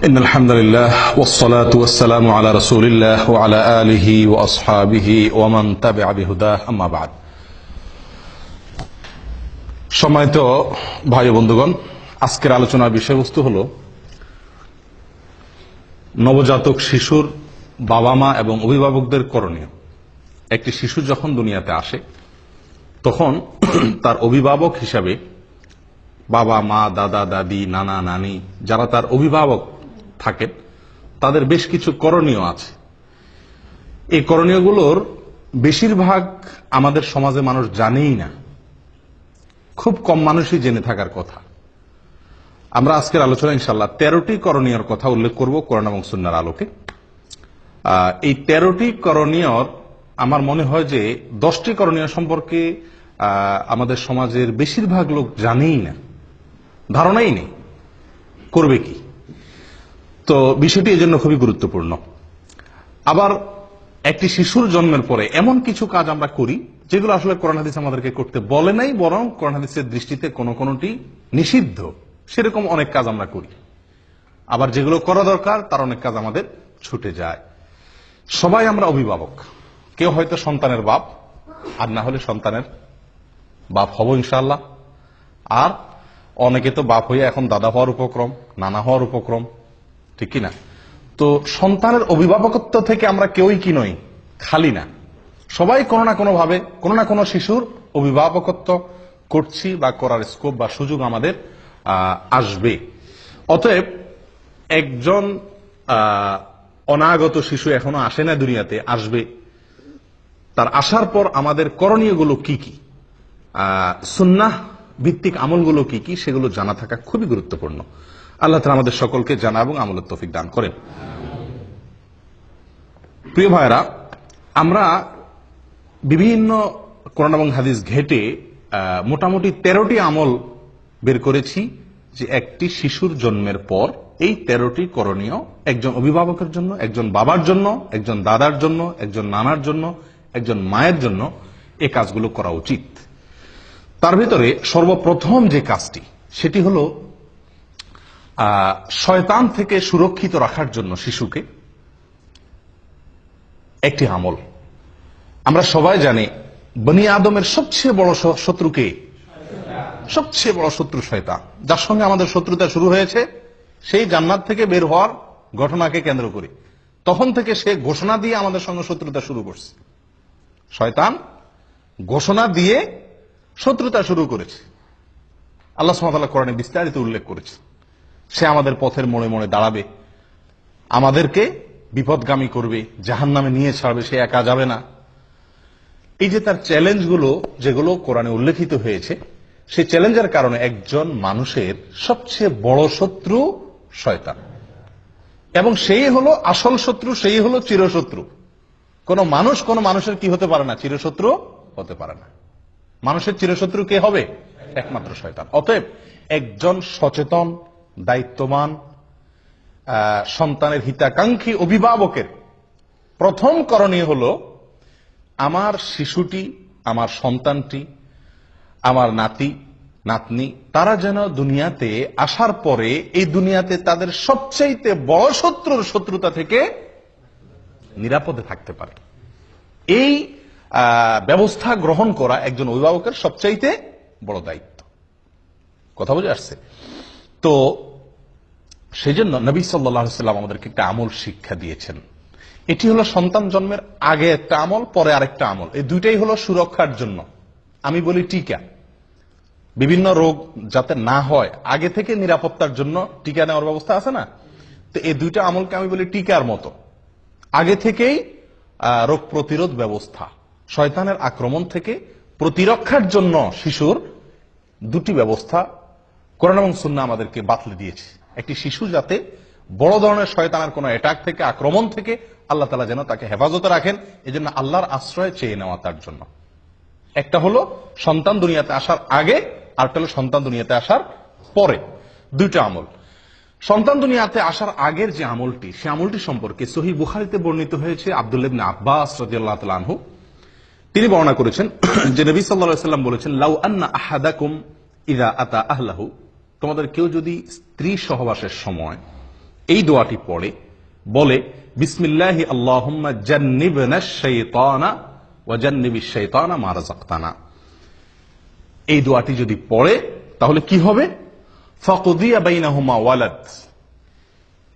إن الحمد لله والصلاة والسلام على رسول الله وعلى آله وأصحابه ومن تبع بهداه أما بعد সম্মানিত ভাই ও বন্ধুগণ, আজকের আলোচনার বিষয়বস্তু হলো নবজাতক শিশুর বাবা মা এবং অভিভাবকদের করণীয়। একটি শিশু যখন দুনিয়াতে আসে তখন তার অভিভাবক হিসাবে বাবা মা, দাদা দাদি, নানা নানি যারা তার অভিভাবক থাকেন তাদের বেশ কিছু করণীয় আছে। এই করণীয়গুলোর বেশিরভাগ আমাদের সমাজে মানুষ জানেই না, খুব কম মানুষই জেনে থাকার কথা। আমরা আজকের আলোচনা ইনশাআল্লাহ 13টি করণীয়র কথা উল্লেখ করব কোরআন এবং সুন্নাহর আলোকে। এই 13টি করণীয়র আমার মনে হয় যে 10টি করণীয় সম্পর্কে আমাদের সমাজের বেশিরভাগ লোক জানেই না, ধারণাই নেই করবে কি। তো বিষয়টি এজন্য খুবই গুরুত্বপূর্ণ। আবার একটি শিশুর জন্মের পরে এমন কিছু কাজ আমরা করি যেগুলো আসলে কোরআন হাদিস আমাদেরকে করতে বলে নাই, বরং কোরআন হাদিসের দৃষ্টিতে কোনটি নিষিদ্ধ, সেরকম অনেক কাজ আমরা করি। আবার যেগুলো করা দরকার তার অনেক কাজ আমাদের ছুটে যায়। সবাই আমরা অভিভাবক, কেউ হয়তো সন্তানের বাপ, আর না হলে সন্তানের বাপ হব ইনশাআল্লাহ। আর অনেকে তো বাপ হইয়া এখন দাদা হওয়ার উপক্রম, নানা হওয়ার উপক্রম, ঠিক কিনা? তো সন্তানের অভিভাবকত্ব থেকে আমরা কেউই কি নই, খালি না। সবাই কোনো না কোনো ভাবে কোনো না কোনো শিশুর অভিভাবকত্ব করছি বা করার স্কোপ বা সুযোগ আমাদের আসবে। অতএব একজন অনাগত শিশু এখনো আসে না দুনিয়াতে, আসবে। তার আসার পর আমাদের করণীয়গুলো কি কি, সুন্নাহ ভিত্তিক আমলগুলো কি কি, সেগুলো জানা থাকা খুবই গুরুত্বপূর্ণ। আল্লাহ তাআলা আমাদের সকলকে জানা এবং আমলের তৌফিক দান করেন। প্রিয় ভাইরা, আমরা বিভিন্ন কোরআন এবং হাদিস ঘেটে মোটামুটি 13টি আমল বের করেছি যে একটি শিশুর জন্মের পর এই 13টি করণীয় একজন অভিভাবকের জন্য, একজন বাবার জন্য, একজন দাদার জন্য, একজন নানার জন্য, একজন মায়ের জন্য এই কাজগুলো করা উচিত। তার ভিতরে সর্বপ্রথম যে কাজটি সেটি হলো শয়তান থেকে সুরক্ষিত রাখার জন্য শিশুকে একটি আমল। আমরা সবাই জানি বনি আদমের সবচেয়ে বড় শত্রুকে, সবচেয়ে বড় শত্রু শয়তান, যার সঙ্গে আমাদের শত্রুতা শুরু হয়েছে সেই জান্নাত থেকে বের হওয়ার ঘটনাকে কেন্দ্র করে। তখন থেকে সে ঘোষণা দিয়ে আমাদের সঙ্গে শত্রুতা শুরু করছে। শয়তান ঘোষণা দিয়ে শত্রুতা শুরু করেছে। আল্লাহ সুবহানাহু ওয়া তাআলা কোরআনে বিস্তারিত উল্লেখ করেছে। সে আমাদের পথের মোড়ে মোড়ে দাঁড়াবে, আমাদেরকে বিপদগামী করবে, জাহান্নামে নিয়ে ছাড়বে, সে একা যাবে না। এই যে তার চ্যালেঞ্জগুলো যেগুলো কোরআনে উল্লেখিত হয়েছে, সেই চ্যালেঞ্জের কারণে একজন মানুষের সবচেয়ে বড় শত্রু শয়তান, এবং সেই হলো আসল শত্রু, সেই হলো চিরশত্রু। কোন মানুষের কি হতে পারে না, চিরশত্রু হতে পারে না। মানুষের চিরশত্রু কে হবে? একমাত্র শয়তান। অতএব একজন সচেতন, দায়িত্ববান, সন্তানের হিতাকাঙ্ক্ষী অভিভাবকের প্রথম করণীয় হলো আমার শিশুটি, আমার সন্তানটি, আমার নাতি নাতনি, তারা যেন দুনিয়াতে আসার পরে এই দুনিয়াতে তাদের সবচাইতে বড় শত্রুর শত্রুতা থেকে নিরাপদে থাকতে পারে। এই ব্যবস্থা গ্রহণ করা একজন অভিভাবকের সবচাইতে বড় দায়িত্ব। কথা বুঝে আসছে? তো সেই জন্য নবী সাল্লাল্লাহু আলাইহি ওয়াসাল্লাম আমাদেরকে একটা আমল শিক্ষা দিয়েছেন। এটি হলো সন্তান জন্মের আগে একটা আমল, পরে আরেকটা আমল। এই দুইটাই হলো সুরক্ষার জন্য। আমি বলি টিকা, বিভিন্ন রোগ যাতে না হয় আগে থেকে নিরাপত্তার জন্য টিকা নেওয়ার ব্যবস্থা আছে না? তো এই দুইটা আমলকে আমি বলি টিকার মতো। আগে থেকেই রোগ প্রতিরোধ ব্যবস্থা, শয়তানের আক্রমণ থেকে প্রতিরক্ষার জন্য শিশুর দুটি ব্যবস্থা কোরআন এবং সুন্নাহ আমাদেরকে বাতলে দিয়েছে। একটি শিশু যাতে বড় ধরনের শয়তানের কোন অ্যাটাক থেকে, আক্রমণ থেকে আল্লাহ তাআলা যেন তাকে হেফাজতে রাখেন, এজন্য আল্লাহর আশ্রয় চেয়ে নেওয়া তার জন্য। একটা হলো সন্তান দুনিয়াতে আসার আগে, আরেকটা হলো সন্তান দুনিয়াতে আসার পরে। দুইটা আমল। সন্তান দুনিয়াতে আসার আগের যে আমলটি, সে আমলটি সম্পর্কে সহিহ বুখারীতে বর্ণিত হয়েছে। আব্দুল্লাহ ইবনে আব্বাস রাদিয়াল্লাহু তাআলা আনহু তিনি বর্ণনা করেছেন যে নবী সাল্লাল্লাহু আলাইহি ওয়াসাল্লাম বলেছেন, লাউ আন্না আহাদাকুম ইযা আতা আহলাহু, তোমাদের কেউ যদি স্ত্রী সহবাসের সময় এই দোয়াটি পড়ে বলে বিসমিল্লাহি আল্লাহুম্মা জান্নিবনাশ শাইতানা ওয়া জান্নিবিশ শাইতানা মা রাযাকতানা। এই দোয়াটি যদি পড়ে তাহলে কি হবে? ফাকুদিয়া বাইনাহুমা ওয়ালাদ,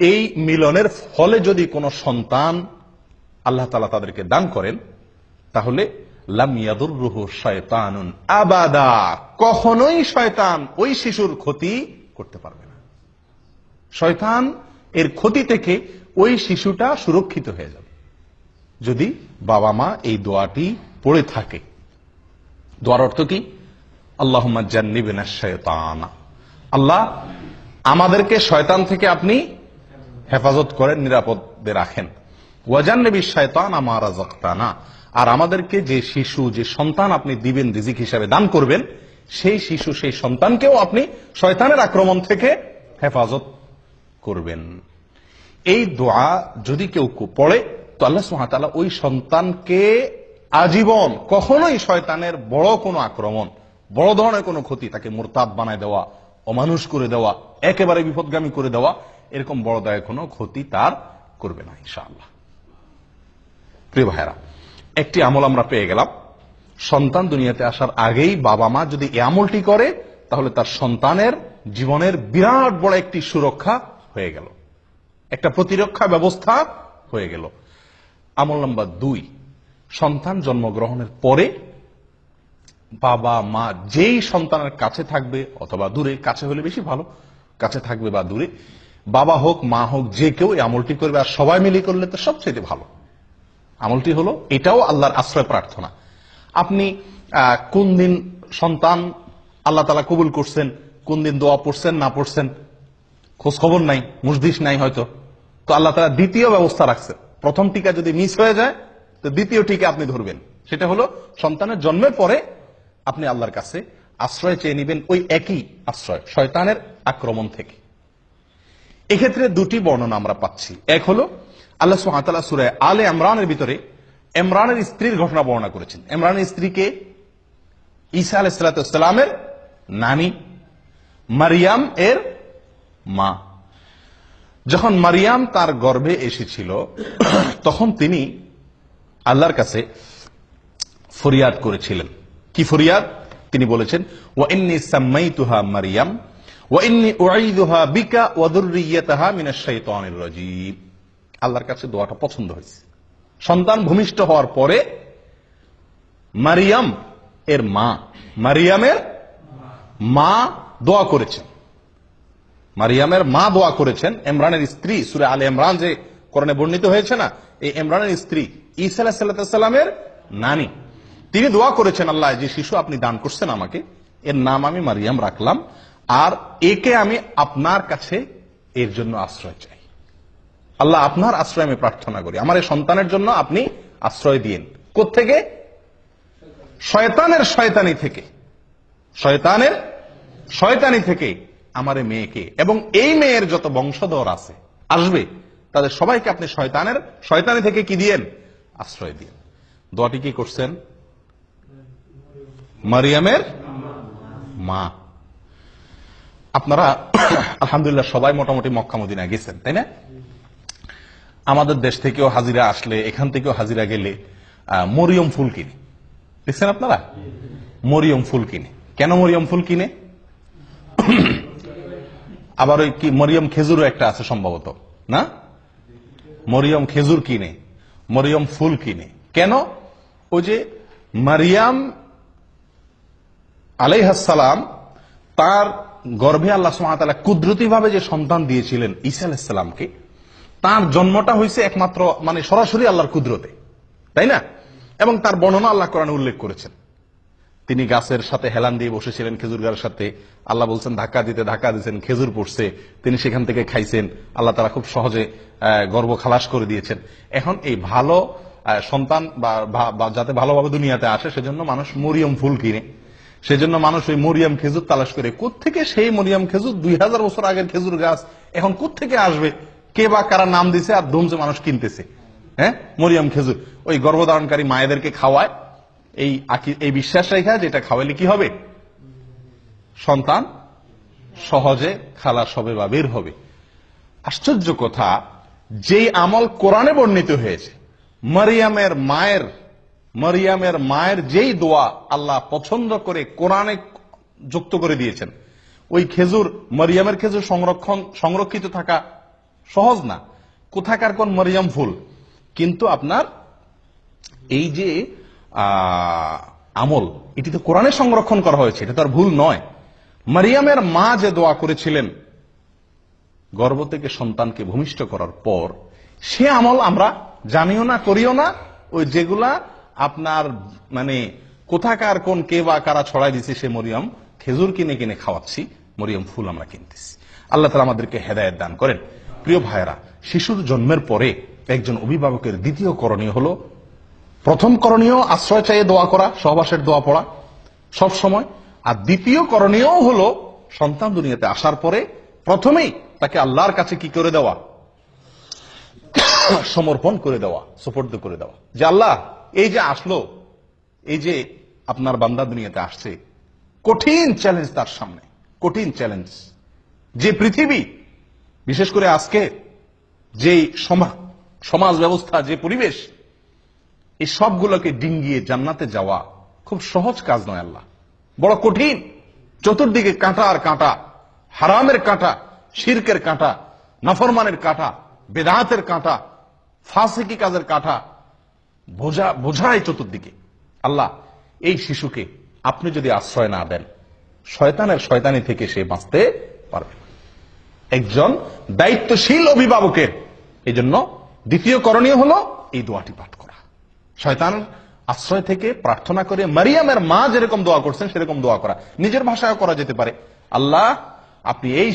এই মিলনের ফলে যদি কোনো সন্তান আল্লাহ তাআলা তাদেরকে দান করেন তাহলে লাম ইয়াদুররুহু শায়তানুন আবাদা, কখনোই শয়তান ওই শিশুর ক্ষতি করতে পারবে না। শয়তান এর ক্ষতি থেকে ওই শিশুটা সুরক্ষিত হয়ে যাবে যদি বাবা মা এই দোয়াটি পড়ে থাকে। দোয়ার অর্থ কি? আল্লাহুম্মা জান্নিবনাশ শাইতানা, আল্লাহ আমাদেরকে শয়তান থেকে আপনি হেফাজত করেন, নিরাপদে রাখেন। ওয়া জান্নিবিশ শাইতানা মা রাযাকতানা, আর আমাদেরকে যে শিশু, যে সন্তান আপনি দিবেন, রিজিক হিসাবে দান করবেন, সেই শিশু, সেই সন্তানকেও আপনি শয়তানের আক্রমণ থেকে হেফাজত করবেন। এই দোয়া যদি কেউ পড়ে তো আল্লাহ সুবহানাহু ওয়া তাআলা ওই সন্তানকে আজীবন কখনোই শয়তানের বড় কোনো আক্রমণ, বড় ধরনের কোনো ক্ষতি, তাকে মুরতাদ বানায় দেওয়া, অমানুষ করে দেওয়া, একেবারে বিপদগামী করে দেওয়া, এরকম বড় দায় কোনো ক্ষতি তার করবে না ইনশাআল্লাহ। প্রিয় ভাইরা, একটি আমল আমরা পেয়ে গেলাম। সন্তান দুনিয়াতে আসার আগেই বাবা মা যদি এই আমলটি করে তাহলে তার সন্তানের জীবনের বিরাট বড় একটি সুরক্ষা হয়ে গেল, একটা প্রতিরক্ষা ব্যবস্থা হয়ে গেল। আমল নাম্বার 2, সন্তান জন্মগ্রহণের পরে বাবা মা যেই সন্তানের কাছে থাকবে অথবা দূরে, কাছে হলে বেশি ভালো, কাছে থাকবে বা দূরে, বাবা হোক মা হোক যে কেউ এই আমলটি করবে, আর সবাই মিলে করলে তো সবচেয়ে ভালো। আমলটি হলো, এটাও আল্লাহর আশ্রয় প্রার্থনা। আপনি কোন দিন সন্তান আল্লাহ তাআলা কবুল করছেন, কোন দিন দোয়া পড়ছেন না পড়ছেন খোঁজ খবর নাই, মুজদিস নাই হয়তো, তো আল্লাহ তাআলা দ্বিতীয় ব্যবস্থা রাখছেন। প্রথম টিকা যদি মিস হয়ে যায় তো দ্বিতীয় টিকা আপনি ধরবেন। সেটা হলো সন্তানের জন্মের পরে আপনি আল্লাহর কাছে আশ্রয় চেয়ে নেবেন, ওই একই আশ্রয়, শয়তানের আক্রমণ থেকে। এক্ষেত্রে দুটি বর্ণনা আমরা পাচ্ছি। এক হলো আল্লাহ সুবহানাহু ওয়া তাআলা সূরা আলে ইমরানের ভিতরে ইমরানের স্ত্রীর ঘটনা বর্ণনা করেছেন। ইমরানের স্ত্রীকে ঈসা আলাইহিস সালামের নানী, মারিয়াম এর মা। যখন মারিয়াম তার গর্ভে এসেছিল তখন তিনি আল্লাহর কাছে ফরিয়াদ করেছিলেন। কি ফরিয়াদ? তিনি বলেছেন, ওয়া ইন্নী সাম্মাইতুহা মারিয়াম ওয়া ইন্নী উঈযুহা বিকা ওয়া যুররিয়াতাহা মিনাশ শাইতানির রাজীম। আল্লাহর কাছে দোয়াটা পছন্দ হয়েছে। সন্তান ভূমিষ্ঠ হওয়ার পরে মারিয়াম এর মা, মারিয়ামের মা দোয়া করেছেন, মারিয়ামের মা দোয়া করেছেন। ইমরানের স্ত্রী, সূরা আলে ইমরান যে কোরআনে বর্ণিত হয়েছে না, এই ইমরানের স্ত্রী ঈসা আলাইহিস সালামের নানী, তিনি দোয়া করেছেন, আল্লাহ যে শিশু আপনি দান করছেন আমাকে, এর নাম আমি মারিয়াম রাখলাম, আর একে আমি আপনার কাছে এর জন্য আশ্রয় চাই। আল্লাহ আপনার আশ্রয় আমি প্রার্থনা করি, আমার এই সন্তানের জন্য আপনি আশ্রয় দিয়েন। কোত্থেকে? শয়তানের শয়তানি থেকে, শয়তানের শয়তানি থেকে আমার এই মেয়েকে এবং এই মেয়ের যত বংশধর আছে আসবে তাদের সবাইকে আপনি শয়তানের শয়তানি থেকে কি দিয়েন? আশ্রয় দিয়েন। দোয়াটি কি করছেন? মারিয়ামের মা। আপনারা আলহামদুলিল্লাহ সবাই মোটামুটি মক্কা মদিনা গেছেন, তাই না? আমাদের দেশ থেকেও হাজিরা আসলে, এখান থেকেও হাজিরা গেলে মরিয়ম ফুল কিনে, দেখছেন আপনারা? মরিয়ম ফুল কিনে। কেন মরিয়ম ফুল কিনে? আবার ওই কি মরিয়ম খেজুরও একটা আছে সম্ভবত, না? মরিয়ম খেজুর কিনে, মরিয়ম ফুল কিনে। কেন? ওই যে মারিয়াম আলাইহিস সালাম তার গর্ভে আল্লাহ সুবহানাহু ওয়া তাআলা কুদরতি ভাবে যে সন্তান দিয়েছিলেন ঈসা আলাইহিস সালামকে, তার জন্মটা হয়েছে একমাত্র মানে সরাসরি আল্লাহর কুদরতে, তাই না? এবং তার বর্ণনা আল্লাহ কোরআনে উল্লেখ করেছেন। তিনি গাছের সাথে হেলান দিয়ে বসেছিলেন, খেজুর গাছের সাথে, আল্লাহ বলছেন ধাক্কা দিয়েছেন, খেজুর পড়ছে, তিনি সেখান থেকে খাইছেন, আল্লাহ তাআলা খুব সহজে গর্ভ খালাস করে দিয়েছেন। এখন এই ভালো সন্তান বা যাতে ভালোভাবে দুনিয়াতে আসে সেজন্য মানুষ মরিয়ম ফুল কিনে, সেজন্য মানুষ ওই মরিয়ম খেজুর তালাশ করে। কোত্থেকে সেই মরিয়ম খেজুর? 2000 বছর আগের খেজুর গাছ এখন কোত্থেকে আসবে? কে বা কারা নাম দিছে আর ধুমছে মানুষ কিনতেছে। হ্যাঁ, মরিয়ম খেজুর ওই গর্ভধারণকারী মায়েদেরকে খাওয়ায় এই বিশ্বাস রেখা, যেটা খাওয়াইলে কি হবে? সন্তান সহজে খালাস হবে বা বের হবে। আশ্চর্য কথা, যেই আমল কোরআনে বর্ণিত হয়েছে, মারিয়ামের মায়ের যেই দোয়া আল্লাহ পছন্দ করে কোরআনে যুক্ত করে দিয়েছেন, ওই খেজুর, মারিয়ামের খেজুর সংরক্ষিত থাকা সহজ না। কোথাকার কোন মারিয়াম ফুল, কিন্তু আপনার এই যে আমল, এটি তো কোরআনে সংরক্ষণ করা হয়েছে, এটা তো আর ভুল নয়। মারিয়ামের মা যে দোয়া করেছিলেন গর্ভ থেকে সন্তানকে ভূমিষ্ঠ করার পর, সে আমল আমরা জানিও না, করিও না। ওই যেগুলা আপনার মানে কোথাকার কোন কে বা কারা ছড়াই দিছে, সে মরিয়ম খেজুর কিনে কিনে খাওয়াচ্ছি, মরিয়ম ফুল আমরা কিনতেছি। আল্লাহ তাআলা আমাদেরকে হেদায়েত দান করেন। প্রিয় ভাইরা, শিশুর জন্মের পরে একজন অভিভাবকের দ্বিতীয় করণীয় হলো, প্রথম করণীয় আশ্রয় চাইয়ে দোয়া করা, সহবাসের দোয়া পড়া সব সময়। আর দ্বিতীয় করণীয় হলো সন্তান দুনিয়াতে আসার পরে প্রথমেই তাকে আল্লাহর কাছে কি করে দেওয়া, সমর্পণ করে দেওয়া, সুপর্দ করে দেওয়া, যে আল্লাহ এই যে আসলো, এই যে আপনার বান্দা দুনিয়াতে আসছে, কঠিন চ্যালেঞ্জ তার সামনে, কঠিন চ্যালেঞ্জ। যে পৃথিবী, বিশেষ করে আজকে যে সমাজ ব্যবস্থা, যে পরিবেশ, এই সবগুলোকে ডিঙ্গিয়ে জান্নাতে যাওয়া খুব সহজ কাজ নয় আল্লাহ, বড় কঠিন। চতুর্দিকে কাঁটা আর কাঁটা, হারামের কাঁটা, শিরকের কাঁটা, নাফরমানের কাঁটা, বেদাতের কাঁটা, ফাসিকি কাজের কাঁটা বোঝায় চতুর্দিকে। আল্লাহ, এই শিশুকে আপনি যদি আশ্রয় না দেন, শয়তানি থেকে সে বাঁচতে পারবে। একজন দায়িত্বশীল অভিভাবকের এই জন্য দ্বিতীয় করণীয় হলো এই দোয়াটি পাঠ করা, শয়তান আশ্রয় থেকে প্রার্থনা করে মারিয়ামের মা যেরকম দোয়া করছেন সেরকম দোয়া করা। নিজের ভাষায় করা যেতে পারে, আল্লাহ আপনি এই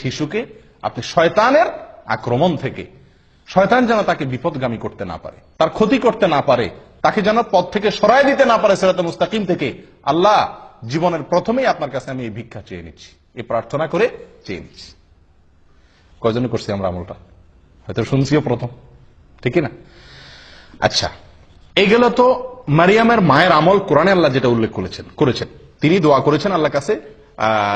শিশুকে আপনি শয়তানের আক্রমণ থেকে, শয়তান যেন তাকে বিপদগামী করতে না পারে, তার ক্ষতি করতে না পারে, তাকে যেন পথ থেকে সরায় দিতে না পারে সিরাতে মুস্তাকিম থেকে। আল্লাহ, জীবনের প্রথমেই আপনার কাছে আমি এই ভিক্ষা চেয়ে নিচ্ছি, এই প্রার্থনা করে চেয়ে নিচ্ছি। কয়জনে করছি আমরা আমলটা? হয়তো শুনছিও প্রথম, ঠিক না? আচ্ছা, এই গেল তো মারিয়ামের মায়ের আমল। কোরআনে আল্লাহ যেটা উল্লেখ করেছেন, তিনি দোয়া করেছেন আল্লাহর কাছে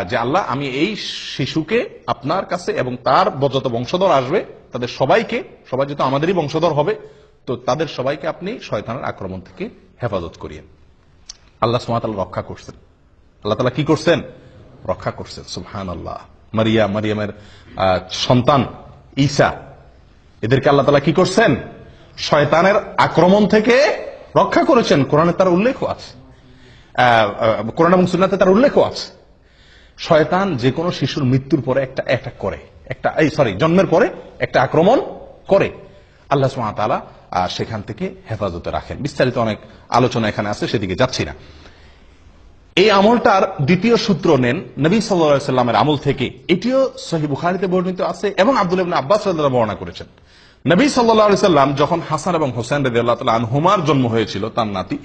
যে আল্লাহ আমি এই শিশুকে আপনার কাছে এবং তার যত বংশধর আসবে তাদের সবাই যেহেতু আমাদেরই বংশধর হবে, তো তাদের সবাইকে আপনি শয়তানের আক্রমণ থেকে হেফাজত করিয়েন। আল্লাহ সুবহানাহু ওয়া তাআলা রক্ষা করছেন। আল্লাহ তাআলা কি করছেন? রক্ষা করছেন। সুবহানাল্লাহ। মারিয়ামের সন্তান ঈসা, এদেরকে আল্লাহ তাআলা কি করছেন? শয়তানের আক্রমণ থেকে রক্ষা করেছেন। কোরআনে তার উল্লেখ আছে, কোরআন এবং সুন্নাতে তার উল্লেখ আছে। শয়তান যে কোনো শিশুর মৃত্যুর পরে জন্মের পরে একটা আক্রমণ করে, আল্লাহ সুবহানাহু ওয়া তাআলা সেখান থেকে হেফাজতে রাখেন। বিস্তারিত অনেক আলোচনা এখানে আছে, সেদিকে যাচ্ছি না। এই আমলটার দ্বিতীয় সূত্র নেন নবী সাল্লাল্লাহু আলাইহি সাল্লামের আমল থেকে। এটিও সহিহ বুখারীতে বর্ণিত আছে এবং আব্দুল্লাহ ইবনে আব্বাস রাদিয়াল্লাহু আনহু বর্ণনা করেছেন। নবী সাল্লাল্লাহু আলাইহি সাল্লাম যখন হাসান এবং হোসেন রাদিয়াল্লাহু তাআলা আনহুমার জন্ম হয়েছিল, তার নাতি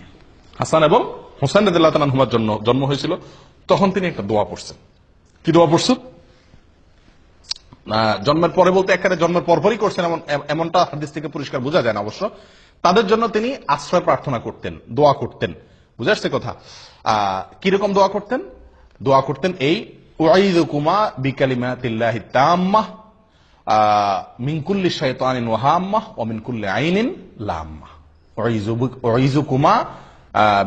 হাসান এবং হোসেন রাদিয়াল্লাহু তাআলা আনহুমার জন্ম হয়েছিল, তখন তিনি একটা দোয়া পড়ছেন। কি দোয়া পড়ছেন? জন্মের পরে বলতে একেবারে জন্মের পরপরই করছেন এমনটা হাদিস থেকে পরিষ্কার বোঝা যায় না অবশ্য। তাদের জন্য তিনি আশ্রয় প্রার্থনা করতেন, দোয়া করতেন। বুঝে আসছে কথা? কিরকম দোয়া করতেন? দোয়া করতেন এই, উআইযুকুমা বিকালিমাতিল্লাহি তাম্মাহ মিন কুল্লি শাইতানিন ওয়া হাম্মাহ ওয়া মিন কুল্লি আইনিন লাম্মাহ। উআইযুকুমা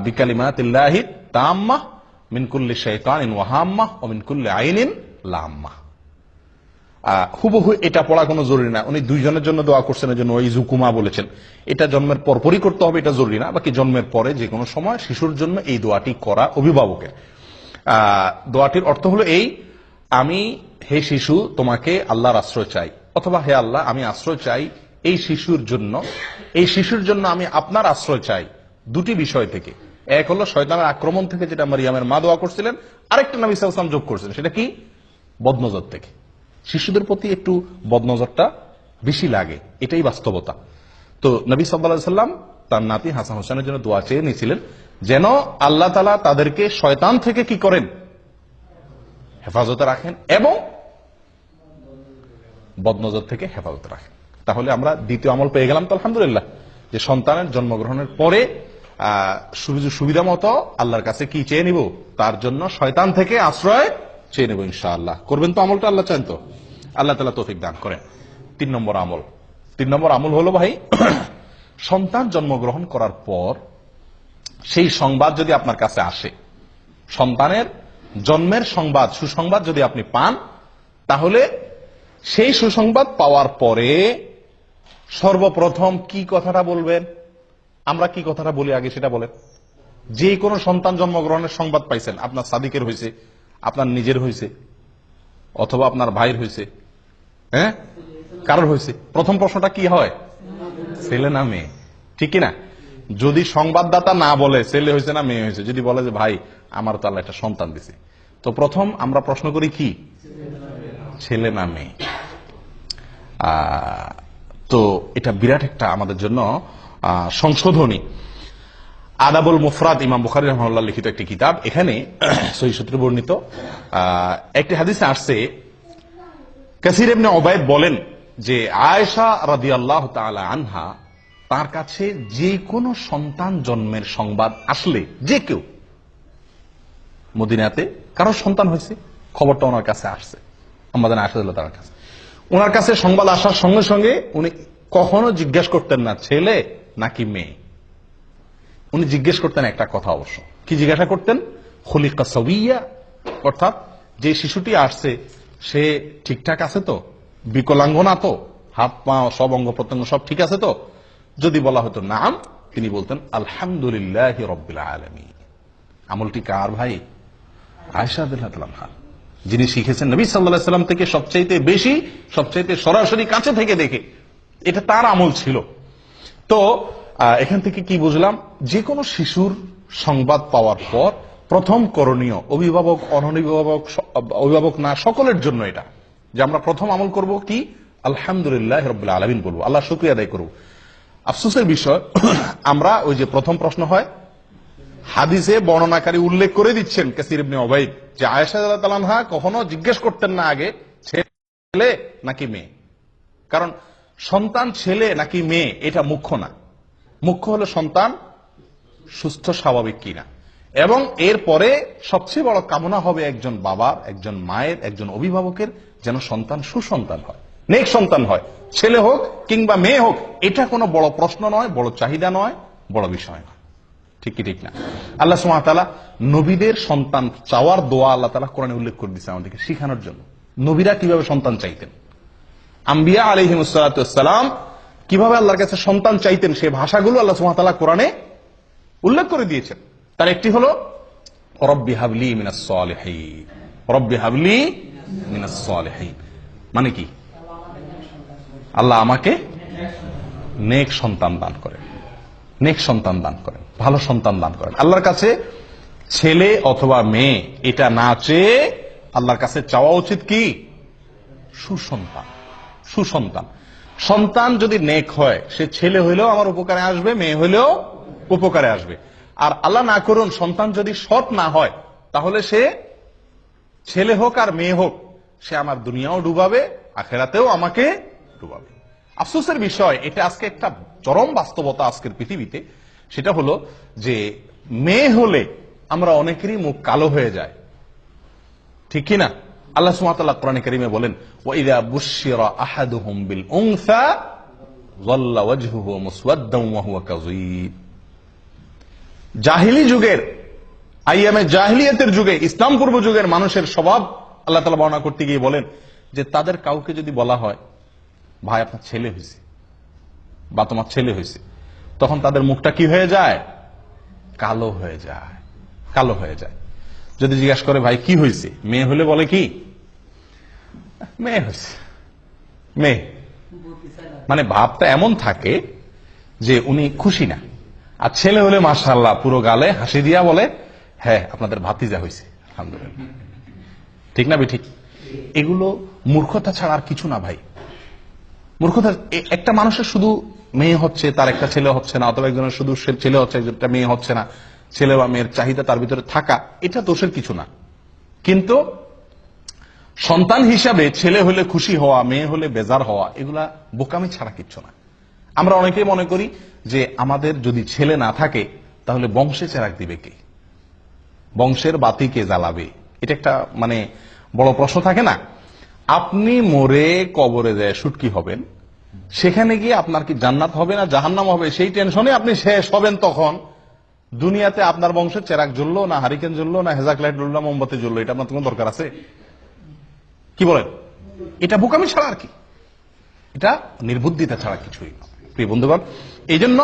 বিকালিমাতিল্লাহি তাম্মাহ মিন কুল্লি শাইতানিন ওয়া হাম্মাহ ওয়া মিন কুল্লি আইনিন লাম্মাহ। হুবহু এটা পড়া কোনো জরুরি না, উনি দুইজনের জন্য দোয়া করছেন, এর জন্য ওই জুকুমা বলেছেন। এটা জন্মের পরপরই করতে হবে, এটা জরুরি না। বাকি জন্মের পরে যে কোনো সময় শিশুর জন্য এই দোয়াটি করা অভিভাবকের। দোয়াটির অর্থ হলো এই, আমি হে শিশু তোমাকে আল্লাহর আশ্রয় চাই, অথবা হে আল্লাহ আমি আশ্রয় চাই এই শিশুর জন্য আমি আপনার আশ্রয় চাই দুটি বিষয় থেকে। এক হলো শয়তানের আক্রমণ থেকে, যেটা মারিয়ামের মা দোয়া করছিলেন। আরেকটা নবী সাল্লাল্লাহু আলাইহি ওয়াসাল্লাম যোগ করছেন, সেটা কি? বদনজর থেকে। শিশুদের প্রতি একটু বদনজরটা বেশি লাগে, এটাই বাস্তবতা। তো নবী সাল্লাল্লাহু আলাইহি ওয়াসাল্লাম তার নাতি হাসান হোসেনের জন্য দোয়া চেয়ে নিয়েছিলেন, যেন আল্লাহ তাআলা তাদেরকে শয়তান থেকে কি করেন? হেফাজতে রাখেন এবং বদনজর থেকে হেফাজতে রাখেন। তাহলে আমরা দ্বিতীয় আমল পেয়ে গেলাম তো আলহামদুলিল্লাহ, যে সন্তানের জন্মগ্রহণের পরে সুবিধা মতো আল্লাহর কাছে কি চেয়ে নিব? তার জন্য শয়তান থেকে আশ্রয় চেয়ে নেব ইনশাআল্লাহ। করবেন তো আমলটা? আল্লাহ চান তো? আল্লাহ তাআলা তৌফিক দান করেন। 3 নম্বর আমল হলো ভাই, সন্তান জন্মগ্রহণ করার পর সেই সংবাদ যদি আপনার কাছে আসে, সন্তানের জন্মের সংবাদ, সুসংবাদ যদি আপনি পান, তাহলে সেই সুসংবাদ পাওয়ার পরে সর্বপ্রথম কি কথাটা বলবেন? আমরা কি কথাটা বলি আগে সেটা বলেন। যে কোনো সন্তান জন্মগ্রহণের সংবাদ পাইছেন, আপনার সাদিকের হয়েছে, আপনার নিজের হয়েছে, অথবা আপনার ভাইয়ের হয়েছে, হ্যাঁ, কারোর হয়েছে, প্রথম প্রশ্নটা কি হয়? ছেলে না মেয়ে? ঠিক কিনা? যদি সংবাদদাতা না বলে ছেলে হয়েছে না মেয়ে হয়েছে, যদি বলে যে ভাই আমার তো আল্লাহ একটা সন্তান দিছে, তো প্রথম আমরা প্রশ্ন করি কি, ছেলে না মেয়ে? তো এটা বিরাট একটা আমাদের জন্য সংশোধনী। আদাবুল মুফরাদ, ইমাম বুখারী রাহিমাহুল্লাহ লিখিত একটি কিতাব, এখানে সহিহ সূত্রে বর্ণিত একটি হাদিসে আসছে, কাসির ইবনে উবাইদ বলেন যে আয়েশা রাদিয়াল্লাহু তাআলা আনহা তার কাছে যে কোনো সন্তান জন্মের সংবাদ আসলে, যে কেউ মদিনাতে কারো সন্তান হয়েছে, খবরটা ওনার কাছে আসছে, আমাদের আয়েশা রাদিয়াল্লাহু তাআলার কাছে, ওনার কাছে সংবাদ আসার সঙ্গে সঙ্গে উনি কখনো জিজ্ঞেস করতেন না ছেলে নাকি মেয়ে। উনি জিজ্ঞেস করতেন একটা কথা, অবশ্য কি জিজ্ঞাসা করতেন? খুলিকা সাওয়িয়া, অর্থাৎ যে শিশুটি আসছে সে ঠিকঠাক আছে তো, বিকলাঙ্গ না তো, হাত পা সব অঙ্গ প্রত্যঙ্গ সব ঠিক আছে তো? যদি বলা হতো নাম, তিনি বলতেন আলহামদুলিল্লাহি রাব্বিল আলামিন। আমলটি কার ভাই? আয়েশা রাদিয়াল্লাহু তাআলা, যিনি শিখেছেন নবী সাল্লাল্লাহু আলাইহি ওয়াসাল্লাম থেকে সবচাইতে বেশি, সবচাইতে সরাসরি কাছে থেকে দেখে, এটা তার আমল ছিল। তো এখান থেকে কি বুঝলাম? যে কোনো শিশুর সংবাদ পাওয়ার পর প্রথম করণীয়, অভিভাবক অনভিভাবক, অভিভাবক না সকলের জন্য এটা, যে আমরা প্রথম আমল করব কি, আলহামদুলিল্লাহ রাব্বিল আলামিন বলবো, আল্লাহ শুকরিয়া আদায় করব। আফসোসের বিষয়, আমরা ওই যে প্রথম প্রশ্ন হয়, হাদিসে বর্ণনাকারী উল্লেখ করে দিচ্ছেন কাসির ইবনে উবাইদ যে আয়েশা রাদিয়াল্লাহু তাআলা আনহা কখনো জিজ্ঞেস করতেন না আগে ছেলে নাকি মেয়ে। কারণ সন্তান ছেলে নাকি মেয়ে এটা মুখ্য না, মুখ্য হলো সন্তান সুস্থ স্বাভাবিক কিনা, এবং এরপরে সবচেয়ে বড় কামনা হবে একজন বাবার, একজন মায়ের, একজন অভিভাবকের যেন সন্তান সুসন্তান হয়, নেক সন্তান হয়, ছেলে হোক কিংবা মেয়ে হোক। এটা কোনো বড় প্রশ্ন নয়, বড় চাহিদা নয়, বড় বিষয় নয়। ঠিক কি ঠিক না? আল্লাহ সুবহানাহু ওয়া তাআলা নবীদের সন্তান চাওয়ার দোয়া আল্লাহ তাআলা কোরআনে উল্লেখ করে দিয়েছে আমাদেরকে শেখানোর জন্য। নবীরা কিভাবে সন্তান চাইতেন, আম্বিয়া আলাইহিমুস সালাতু ওয়াস সালাম কিভাবে আল্লাহর কাছে সন্তান চাইতেন, সেই ভাষাগুলো আল্লাহ সুবহানাহু ওয়া তাআলা কোরআনে উল্লেখ করে দিয়েছেন। তার একটি হলো রব্বি হাবলি মিনাস সালিহিন, রব্বি হাবলি মিনাস সালিহিন, মানে কি? আল্লাহ আমাকে নেক সন্তান দান করেন, নেক সন্তান দান করেন, ভালো সন্তান দান করেন। আল্লাহর কাছে ছেলে অথবা মেয়ে এটা না চেয়ে আল্লাহর কাছে চাওয়া উচিত কি? সুসন্তান, সুসন্তান। সন্তান যদি নেক হয়, সে ছেলে হইলেও আমার উপকারে আসবে, মেয়ে হইলেও উপকারে আসবে। আর আল্লাহ না করুন সন্তান যদি সৎ না হয়, তাহলে সে ছেলে হোক আর মেয়ে হোক, সে আমার দুনিয়াও ডুবাবে, আখেরাতেও আমাকে ডুবাবে। আফসোসের বিষয়, এটা আজকে একটা চরম বাস্তবতা আজকের পৃথিবীতে। সেটা হলো যে মেয়ে হলে আমরা অনেকেরই মুখ কালো হয়ে যায়, ঠিক কিনা? আল্লাহ সুবহানাহু ওয়া তাআলা কোরআনে কারীমে বলেন, ওয়া ইযা বুশশিরা আহাদুহুম বিল উনসা যাল্লা ওয়াজহুহু মুসওয়াদ্দান ওয়া হুয়া কাযীব। জাহিলি যুগের, আইয়ামে জাহিলিয়াতের যুগে, ইসলাম পূর্ব যুগের মানুষের স্বভাব আল্লাহ তাআলা বর্ণনা করতে গিয়ে বলেন যে তাদের কাউকে যদি বলা হয় ভাই আপনার ছেলে হয়েছে বা তোমার ছেলে হয়েছে, তখন তাদের মুখটা কি হয়ে যায়? কালো হয়ে যায়, কালো হয়ে যায়। যদি জিজ্ঞাসা করে ভাই কি হয়েছে, মেয়ে হলে বলে কি? মেয়ে হয়েছে, মেয়ে। মানে ভাবটা এমন থাকে যে উনি খুশি না। আর ছেলে হলে মাশাআল্লাহ পুরো গালে হাসি দিয়া বলে হ্যাঁ আপনাদের ভাতিজা হয়েছে, আলহামদুলিল্লাহ। ঠিক না বেঠিক? এগুলো মূর্খতা ছাড়া আর কিছু না ভাই, মূর্খতা। একটা মানুষের শুধু মেয়ে হচ্ছে, তার একটা ছেলে হচ্ছে না, অথবা একজনের শুধু ছেলে হচ্ছে, একটা মেয়ে হচ্ছে না, ছেলে বা মেয়ের চাহিদা তার ভিতরে থাকা, এটা দোষের কিছু না। কিন্তু সন্তান হিসাবে ছেলে হলে খুশি হওয়া, মেয়ে হলে বেজার হওয়া, এগুলা বোকামি ছাড়া কিচ্ছু না। আমরা অনেকেই মনে করি যে আমাদের যদি ছেলে না থাকে তাহলে বংশে চেরাগ দিবে কে, বংশের বাতি কে জ্বালাবে, এটা একটা মানে বড় প্রশ্ন থাকে না। আপনি মরে কবরে যায় শুটকি হবেন, সেখানে গিয়ে আপনার কি জান্নাত হবে না জাহান্নাম হবে সেই টেনশনে আপনি শেষ হবেন। তখন দুনিয়াতে আপনার বংশের চেরাক জ্বললো না, হারিকেন জ্বললো না, হেজাক লাইট জ্বললো না, মোমবাতি জ্বললো, এটা আপনার কোনো দরকার আছে? কি বলেন? এটা বোকামি ছাড়া আর কি, এটা নির্বুদ্ধিতা ছাড়া কিছুই না প্রিয় বন্ধুগণ। এই জন্য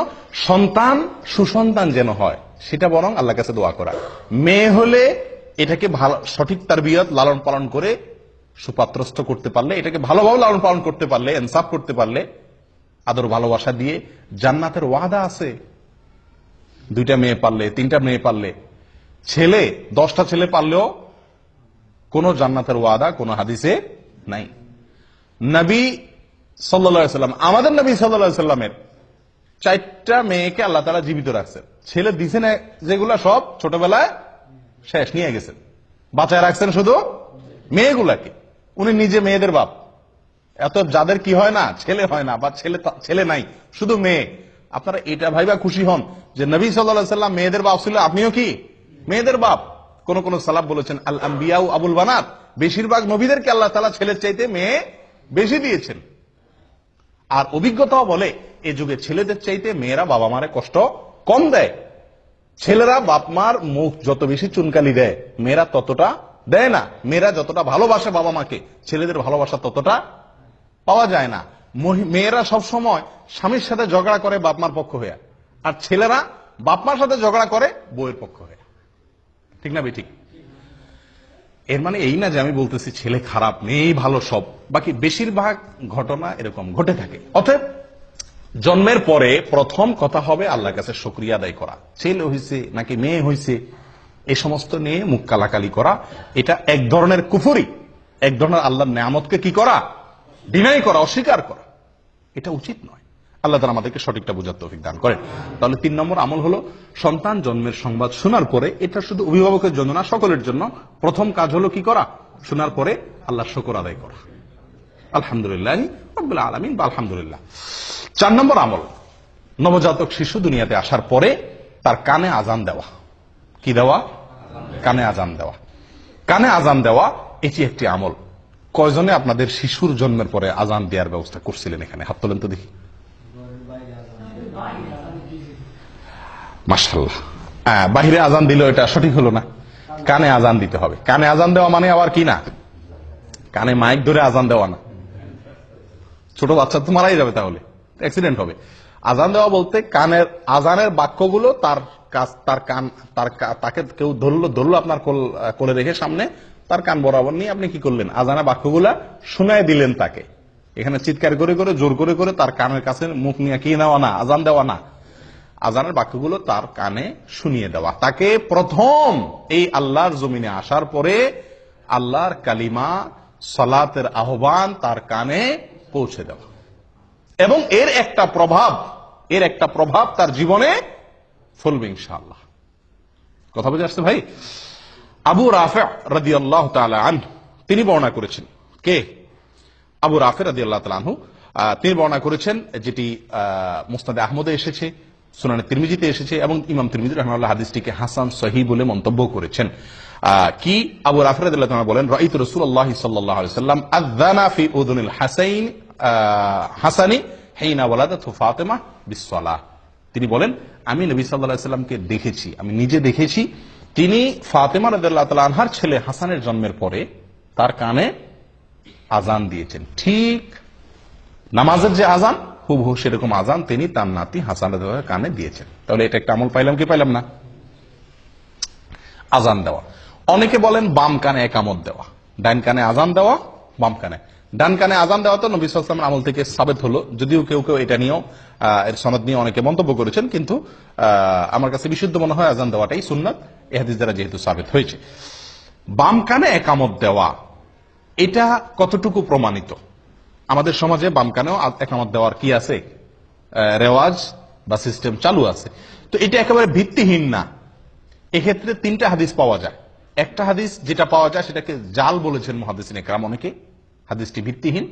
সন্তান সুসন্তান যেন হয় সেটা বরং আল্লাহর কাছে দোয়া করা। মেয়ে হলে এটাকে ভালো সঠিক তারবিয়ত লালন পালন করে সুপাত্রস্থ করতে পারলে, এটাকে ভালোভাবে লালন পালন করতে পারলে, ইনসাফ করতে পারলে, আদর ভালোবাসা দিয়ে জান্নাতের ওয়াদা আছে। 2টা মেয়ে পারলে, 3টা মেয়ে পারলে, ছেলে 10টা ছেলে পারলেও কোন জান্নাতের ওয়াদা কোন হাদিসে নাই। নবী সাল্লাল্লাহু আলাইহি সাল্লাম, আমাদের নবী সাল্লাল্লাহু আলাইহি সাল্লামের 4টা মেয়েকে আল্লাহ তাআলা জীবিত রাখছেন। ছেলে দিছেন যেগুলা সব ছোটবেলায় শেষ নিয়ে গেছেন, বাঁচায় রাখছেন শুধু মেয়েগুলাকে। উনি নিজে মেয়েদের বাপ। এত যাদের কি হয় না, ছেলে হয় না বা ছেলে নাই, শুধু মেয়ে, আপনারা এটা ভাইবা খুশি হন যে নবী সাল্লাল্লাহু আলাইহি সাল্লাম মেয়েদের বাপ ছিল, আপনিও কি মেয়েদের বাপ। কোন কোন সালাফ বলেছেন আল আম্বিয়াউ আবুল বানাত, বেশিরভাগ নবীদেরকে আল্লাহ তাআলা ছেলের চাইতে মেয়ে বেশি দিয়েছেন। আর অভিজ্ঞতাও বলে এই যুগে ছেলেদের চাইতে মেয়েরা বাবা মারে কষ্ট কম দেয়। ছেলেরা বাপ মার মুখ যত বেশি চুনকালি দেয়, মেয়েরা ততটা দেয় না। মেয়েরা যতটা ভালোবাসে বাবা মাকে, ছেলেদের ভালোবাসা ততটা পাওয়া যায় না। মেয়েরা সব সময় স্বামীর সাথে ঝগড়া করে বাপ মার পক্ষ হয়ে, আর ছেলেরা বাপ মার সাথে ঝগড়া করে বউয়ের পক্ষ হয়ে। ঠিক না বেঠিক? এর মানে এই না যে আমি বলতেছি ছেলে খারাপ মেয়েই ভালো সব, বাকি বেশিরভাগ ঘটনা এরকম ঘটে থাকে। অতএব জন্মের পরে প্রথম কথা হবে আল্লাহর কাছে শুকরিয়া আদায় করা। ছেলে হইছে নাকি মেয়ে হইছে এই সমস্ত নিয়ে মুখ কালাকালি করা, এটা এক ধরনের কুফরি, এক ধরনের আল্লাহর নেয়ামতকে কি করা, ডিনাই করা, অস্বীকার করা। এটা উচিত নয়। আল্লাহ তাআলা আমাদেরকে সঠিকটা বোঝার তৌফিক দান করেন। তাহলে 3 নম্বর আমল হলো সন্তান জন্মের সংবাদ শোনার পরে, এটা শুধু অভিভাবকের জন্য না, সকলের জন্য প্রথম কাজ হলো কি করা, শোনার পরে আল্লাহর শুকর আদায় করা। আলহামদুলিল্লাহ রাব্বিল আলামিন বা আলহামদুলিল্লাহ। 4 নম্বর আমল, নবজাতক শিশু দুনিয়াতে আসার পরে তার কানে আজান দেওয়া। কি দেওয়া? কানে আজান দেওয়া। কানে আজান দেওয়া এটি একটি আমল। কয়জনে আপনাদের শিশুর জন্মের পরে আজান দেওয়ার ব্যবস্থা করছিলেন? এখানে হাত তোলেন তো দেখি। মাশাআল্লাহ। বাহিরে আজান দিল এটা সঠিক হলো না, কানে আজান দিতে হবে। কানে আজান দেওয়া মানে আবার কি না, কানে মাইক ধরে আজান দেওয়া না। ছোট বাচ্চা তো মারাই যাবে, তাহলে অ্যাক্সিডেন্ট হবে। আজান দেওয়া বলতে কানের আজানের বাক্যগুলো তাকে কেউ ধরলো আপনার কোলে রেখে সামনে, তার কান বরাবর নিয়ে আপনি কি করলেন, আজানের বাক্যগুলা শুনায় দিলেন তাকে। এখানে চিৎকার করে করে জোর করে করে তার কানের কাছে মুখ নিয়ে কি নেওয়া না, আজান দেওয়া না। আজানের বাক্যগুলো তার কানে শুনিয়ে দেওয়া। তাকে প্রথম এই আল্লাহর জমিনে আসার পরে আল্লাহর কালিমা, সালাতের আহ্বান তার কানে পৌঁছে দেওয়া, এবং এর একটা প্রভাব তার জীবনে ফলবে ইনশাআল্লাহ। কথা বুঝে আসছে ভাই? আবু রাফি রাদিয়াল্লাহু তাআলা আনহু তিনি বর্ণনা করেছেন। কে? আবু রাফি রাদিয়াল্লাহু তাআলা আনহু। তিনি বর্ণনা করেছেন, যেটি মুসনাদে আহমদে এসেছে, সুনানে তিরমিজিতে এসেছে, এবং ইমাম তিরমিজি রাহিমাহুল্লাহ হাদিসটিকে হাসান সহিহ বলে মন্তব্য করেছেন। কি আবু রাফি রাদিয়াল্লাহু তাআলা বলেন, রাআইতু রাসূলুল্লাহ সাল্লাল্লাহু আলাইহি ওয়াসাল্লাম আযানা ফি উযুনিল হাসানি হিনা ওয়ালাদাতহু ফাতিমা বিসসালাহ। তিনি বলেন, আমি নবী সাল্লাল্লাহু আলাইহি ওয়াসাল্লামকে দেখেছি, আমি নিজে দেখেছি, তিনি ফাতিমা রাদিয়াল্লাহু তাআলা আনহার ছেলে হাসানের জন্মের পরে তার কানে আজান দিয়েছেন। ঠিক নামাজের যে আজান হুবহু সেরকম আজান তিনি তার নাতি হাসানের কানে দিয়েছেন। তাহলে এটা একটা আমল পাইলাম কি পাইলাম না? আজান দেওয়া। অনেকে বলেন বাম কানে একামত দেওয়া, ডান কানে আজান দেওয়া, বাম কানে। ডান কানে আজান দেওয়া তো নবী সাল্লাল্লাহু আলাইহি ওয়াসাল্লামের আমল থেকে সাবিত হলো, যদিও কেউ কেউ এটা নিয়েও এর সনদ নিয়ে অনেকে মন্তব্য করেছেন, কিন্তু আমার কাছে বিশুদ্ধ মনে হয় আজান দেওয়াটাই সুন্নাত, এই হাদিস দ্বারা যেহেতু সাবিত হয়েছে। বাম কানে একামত দেওয়া এটা কতটুকু প্রমাণিত? আমাদের সমাজে বাম কানেও একামত দেওয়ার কি আছে, রেওয়াজ বা সিস্টেম চালু আছে। তো এটা একেবারে ভিত্তিহীন না। এক্ষেত্রে 3টা হাদিস পাওয়া যায়। একটা হাদিস যেটা পাওয়া যায় সেটাকে জাল বলেছেন মুহাদ্দিসিন ইকরাম অনেকে, হাদিসটি ভিত্তিহীন।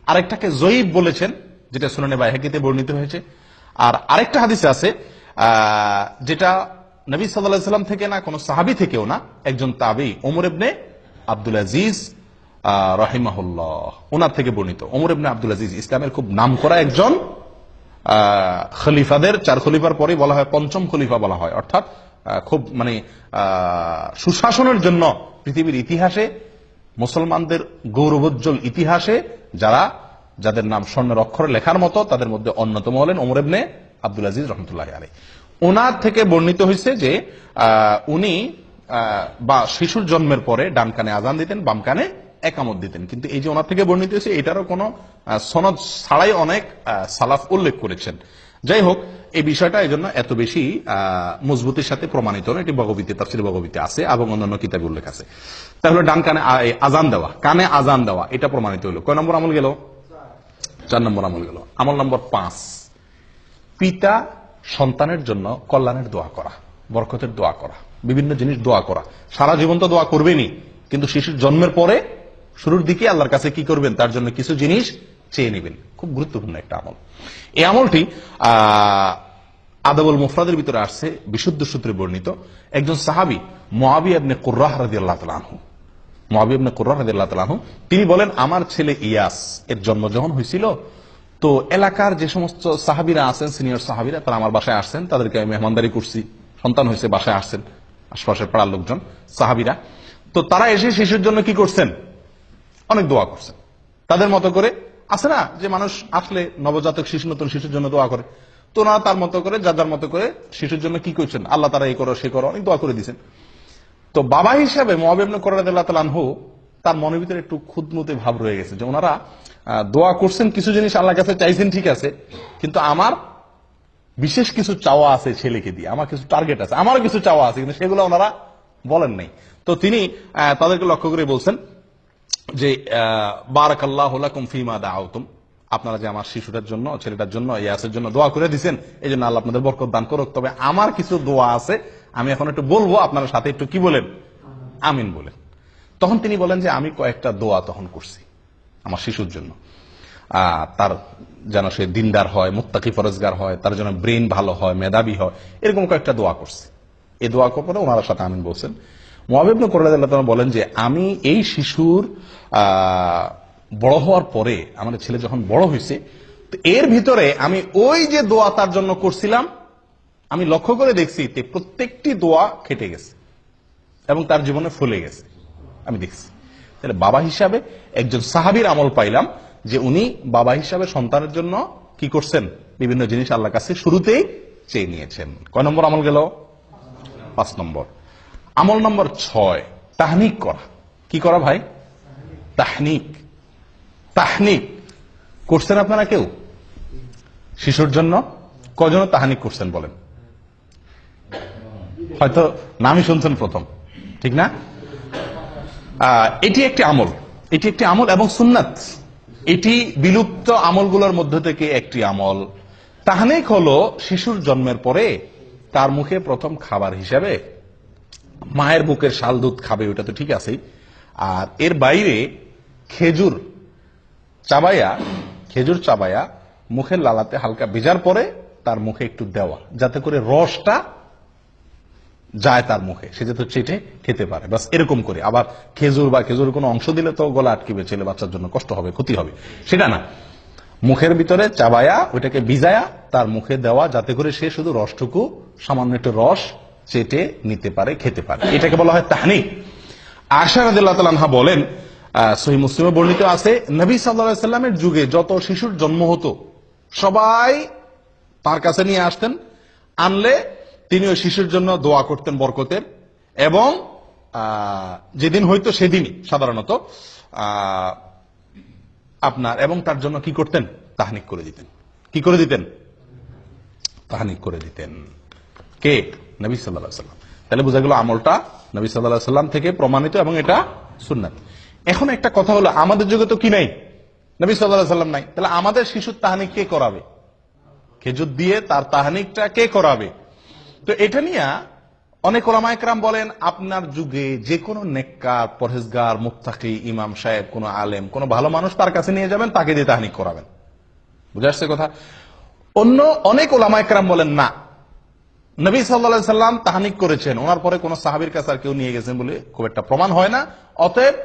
আরেকটাকে যঈফ বলেছেন, যেটা সুনানে বাইহাকিতে বর্ণিত হয়েছে। আর আরেকটা হাদিস আছে যেটা নবী সাল্লাল্লাহু আলাইহি ওয়াসাল্লাম থেকে না, কোন সাহাবী থেকেও না, একজন তাবী ওমর ইবনে আব্দুল আজিজ রাহিমাহুল্লাহ, ওনার থেকে বর্ণিত। ওমর ইবনে আব্দুল আজিজ ইসলামের খুব নামকরা একজন খলিফাদের, 4 খলিফার পরে বলা হয় পঞ্চম খলিফা বলা হয়, অর্থাৎ খুব মানে সুশাসনের জন্য পৃথিবীর ইতিহাসে, মুসলমানদের গৌরবোজ্জ্বল ইতিহাসে যাদের নাম স্বর্ণের অক্ষরে লেখার মতো, তাদের মধ্যে অন্যতম হলেন ওমর ইবনে আব্দুল আজিজ রহমতুল্লাহ আলাইহি। ওনার থেকে বর্ণিত হয়েছে যে উনি বা শিশুর জন্মের পরে ডান কানে আজান দিতেন, বাম কানে একামত দিতেন। কিন্তু এই যে ওনার থেকে বর্ণিত হয়েছে, এটারও কোনো সনদ ছাড়াই অনেক সালাফ উল্লেখ করেছেন। যাই হোক, এই বিষয়টা এই জন্য এত বেশি মজবুতির সাথে প্রমাণিত না। এটি বগবীতে, তাফসীর বগবীতে আছে এবং অন্যান্য কিতাবে উল্লেখ আছে। তাহলে ডান কানে আজান দেওয়া, কানে আজান দেওয়া, এটা প্রমাণিত হলো। কয় নম্বর আমল গেল? 4 নম্বর আমল গেল। আমল নম্বর 5, পিতা সন্তানের জন্য কল্যাণের দোয়া করা, বরকতের দোয়া করা, বিভিন্ন জিনিস দোয়া করা। সারা জীবন তো দোয়া করবেনই, কিন্তু শিশুর জন্মের পরে শুরুর দিকে আল্লাহর কাছে কি করবেন? তার জন্য কিছু জিনিস চেয়ে নেবেন। খুব গুরুত্বপূর্ণ একটা আমল। এই আমলটি আদাবুল মুফরাদের ভিতরে আসছে, বিশুদ্ধ সূত্রে বর্ণিত। একজন সাহাবী মুআবিয়া ইবনে কুররাহ রাদিয়াল্লাহু তাআলা আনহু, মুআবিয়া ইবনে কুররাহ রাদিয়াল্লাহু তাআলা আনহু, তিনি বলেন, আমার ছেলে ইয়াস এর জন্ম যখন হয়েছিল, তো এলাকার যে সমস্ত সাহাবীরা আছেন, সিনিয়র সাহাবীরা, তারা আমার বাসায় আসছেন, তাদেরকে আমি মেহমানদারি করছি। সন্তান হয়েছে, বাসায় আসছেন আশপাশের পাড়ার লোকজন, সাহাবীরা। তো তারা এসে শিশুর জন্য কি করছেন? অনেক দোয়া করছেন। তাদের মতো করে আছে না যে মানুষ আসলে নবজাতক শিশু, নতুন শিশুর জন্য দোয়া করে, তো না, তার মতো করে যার মতো করে শিশুর জন্য কি করছেন? আল্লাহ তারা এই করো সে করো, অনেক দোয়া করে দিয়েছেন। তো বাবা হিসাবে মুআবিয়া ইবনে কুররাহ রাদিয়াল্লাহু তাআলা আনহু, তার মনের ভিতরে একটু খুঁতমুতে ভাব রয়ে গেছে যে ওনারা দোয়া করছেন, কিছু জিনিস আল্লাহর কাছে চাইছেন, ঠিক আছে, কিন্তু আমার বিশেষ কিছু চাওয়া আছে ছেলেকে দিয়ে, আমার কিছু টার্গেট আছে, আমারও কিছু চাওয়া আছে, কিন্তু সেগুলো ওনারা বলেন নাই। তো তিনি তাদেরকে লক্ষ্য করে বলছেন যে বারাকাল্লাহু লাকুম ফীমা দাআউতুম, আপনারা যে আমার শিশুটার জন্য, ছেলেটার জন্য, ইয়াসের জন্য দোয়া করে দিয়েছেন, এই জন্য আল্লাহ আপনাদের বরকত দান করুক। তবে আমার কিছু দোয়া আছে, আমি এখন একটু বলবো, আপনার সাথে একটু কি বলেন? আমিন বলেন। তখন তিনি বলেন যে আমি কয়েকটা দোয়া তখন করছি আমার শিশুর জন্য, তার যেন সে দিনদার হয়, মুত্তাকি ফরজগার হয়, তার জন্য ব্রেন ভালো হয়, মেধাবী হয়, এরকম কয়েকটা দোয়া করছি। এই দোয়া করে ওনার সাথে আমিন বলছেন। মুআবিয়া ইবনে কুররাহ রাদিয়াল্লাহু তাআলা বলেন যে আমি এই শিশুর বড় হওয়ার পরে, আমাদের ছেলে যখন বড় হয়েছে, তো এর ভিতরে আমি ওই যে দোয়া তার জন্য করছিলাম, আমি লক্ষ্য করে দেখছি যে প্রত্যেকটি দোয়া খেটে গেছে এবং তার জীবনে ফলে গেছে, আমি দেখছি। তাহলে বাবা হিসাবে একজন সাহাবীর আমল পাইলাম যে উনি বাবা হিসাবে সন্তানের জন্য কি করছেন? বিভিন্ন জিনিস আল্লাহর কাছে শুরুতেই চেয়ে নিয়েছেন। কয় নম্বর আমল গেল? 5 নম্বর। আমল নম্বর 6, তাহনিক করা। কি করা ভাই? তাহনিক। তাহনিক করছেন আপনারা কেউ শিশুর জন্য? কজন তাহনিক করছেন বলেন? হয়তো নামই শুনছেন প্রথম, ঠিক না? এটি একটি আমল, এটি একটি আমল এবং সুন্নাত। এটি বিলুপ্ত আমলগুলোর মধ্যে থেকে একটি আমল। তাহনিক হলো শিশুর জন্মের পরে তার মুখে প্রথম খাবার হিসাবে মায়ের বুকের শাল দুধ খাবে, ওটা তো ঠিক আছে, আর এর বাইরে খেজুর চাবায়া মুখের লালাতে হালকা ভেজার পরে তার মুখে একটু দেওয়া, যাতে করে রসটা যায় তার মুখে, সে যাতে চেটে খেতে পারে, বাস এরকম করে। আবার খেজুর কোনো অংশ দিলে তো গলা আটকিবে, ছেলে বাচ্চার জন্য কষ্ট হবে, ক্ষতি হবে, সেটা না। মুখের ভিতরে চাবায়া ওইটাকে ভিজায়া তার মুখে দেওয়া, যাতে করে সে শুধু রসটুকু, সামান্য একটু রস চেটে নিতে পারে, খেতে পারে, এটাকে বলা হয় তাহনিক। আয়েশা রাদিয়াল্লাহু তাআলা আনহা বলেন, সহিহ মুসলিমে বর্ণিত আছে, নবী সাল্লাল্লাহু আলাইহি সাল্লামের যুগে যত শিশুর জন্ম হতো সবাই তার কাছে নিয়ে আসতেন, আনলে তিনি ওই শিশুর জন্য দোয়া করতেন বরকতের, এবং যেদিন হয়তো সেদিনই সাধারণত আপনার, এবং তার জন্য কি করতেন? তাহনিক করে দিতেন। কি করে দিতেন? তাহনিক করে দিতেন। কে? নবী সাল্লাল্লাহু আলাইহি সাল্লাম। তাহলে বোঝা গেল আমলটা নবী সাল্লাল্লাহু আলাইহি সাল্লাম থেকে প্রমাণিত এবং এটা সুন্নাত। এখন একটা কথা হলো, আমাদের যুগে তো কি নাই? নবী সাল্লাল্লাহু আলাইহি সাল্লাম নাই। তাহলে আমাদের শিশুর তাহনিক কে করাবে? খেজুর দিয়ে তার তাহনিকটা কে করাবে? তো এটা নিয়ে অনেক ওলামায়ে কেরাম বলেন, আপনার যুগে যে কোনো নেককার, পরহেজগার, মুত্তাকি, ইমাম সাহেব, কোনো আলেম, কোনো ভালো মানুষ তার কাছে নিয়ে যাবেন, তাকে দিয়ে তাহনিক করাবেন। বুঝে আসছে কথা? অন্য অনেক ওলামায়ে কেরাম বলেন না, নবী সাল্লাল্লাহু আলাইহি সাল্লাম তাহনিক করেছেন, ওনার পরে কোন সাহাবীর কাছে আর কেউ নিয়ে গেছেন বলে খুব একটা প্রমাণ হয় না, অতএব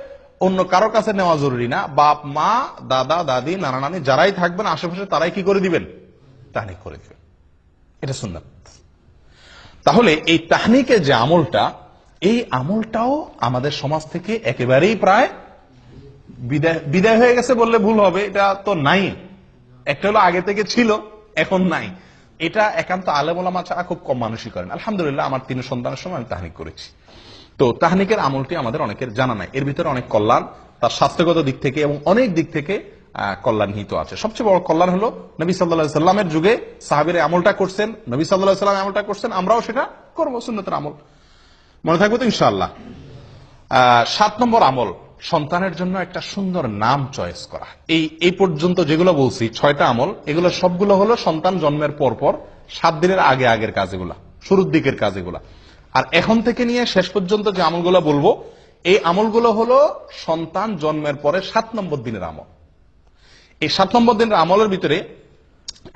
অন্য কারোর কাছে নেওয়া জরুরি না। বাপ মা, দাদা দাদি, নানা নানি যারাই থাকবেন আশেপাশে তারাই কি করে দিবেন? তাহনিক করে দিবেন। এটা সুন্নাত। তাহলে এই তাহনিকের যে আমলটা, এই আমলটাও আমাদের সমাজ থেকে একেবারেই প্রায় বিদায় হয়ে গেছে বললে ভুল হবে, এটা তো নাই। একটা হলো আগে থেকে ছিল, এখন নাই। এটা একান্ত আলেম ওলামা ছাড়া খুব কম মানুষই করেন। আলহামদুলিল্লাহ আমার 3 সন্তানের সময় আমি তাহনিক করেছি। তো তাহনিকের আমলটি আমাদের অনেকের জানা নাই। এর ভিতরে অনেক কল্যাণ, তার স্বাস্থ্যগত দিক থেকে এবং অনেক দিক থেকে কল্যাণ নিহিত আছে। সবচেয়ে বড় কল্যাণ হলো নবী সাল্লাল্লাহু আলাইহি সাল্লামের যুগে সাহাবীরা আমলটা করছেন, নবী সাল্লাল্লাহু আলাইহি সাল্লাম আমলটা করছেন, আমরাও সেটা করব, সুন্নতের আমল। মনে থাকবে তো ইনশাআল্লাহ। 7 নম্বর আমল, সন্তানের জন্য একটা সুন্দর নাম চয়েস করা। এই পর্যন্ত যেগুলো বলছি 6টা আমল, এগুলো সবগুলো হলো সন্তান জন্মের পর 7 দিনের আগের কাজ, এগুলা শুরুর দিকের কাজ এগুলা। আর এখন থেকে নিয়ে শেষ পর্যন্ত যে আমলগুলো বলবো, এই আমলগুলো হলো সন্তান জন্মের পরে 7 নম্বর দিনের আমল। এই 7 নম্বর দিনের আমলের ভিতরে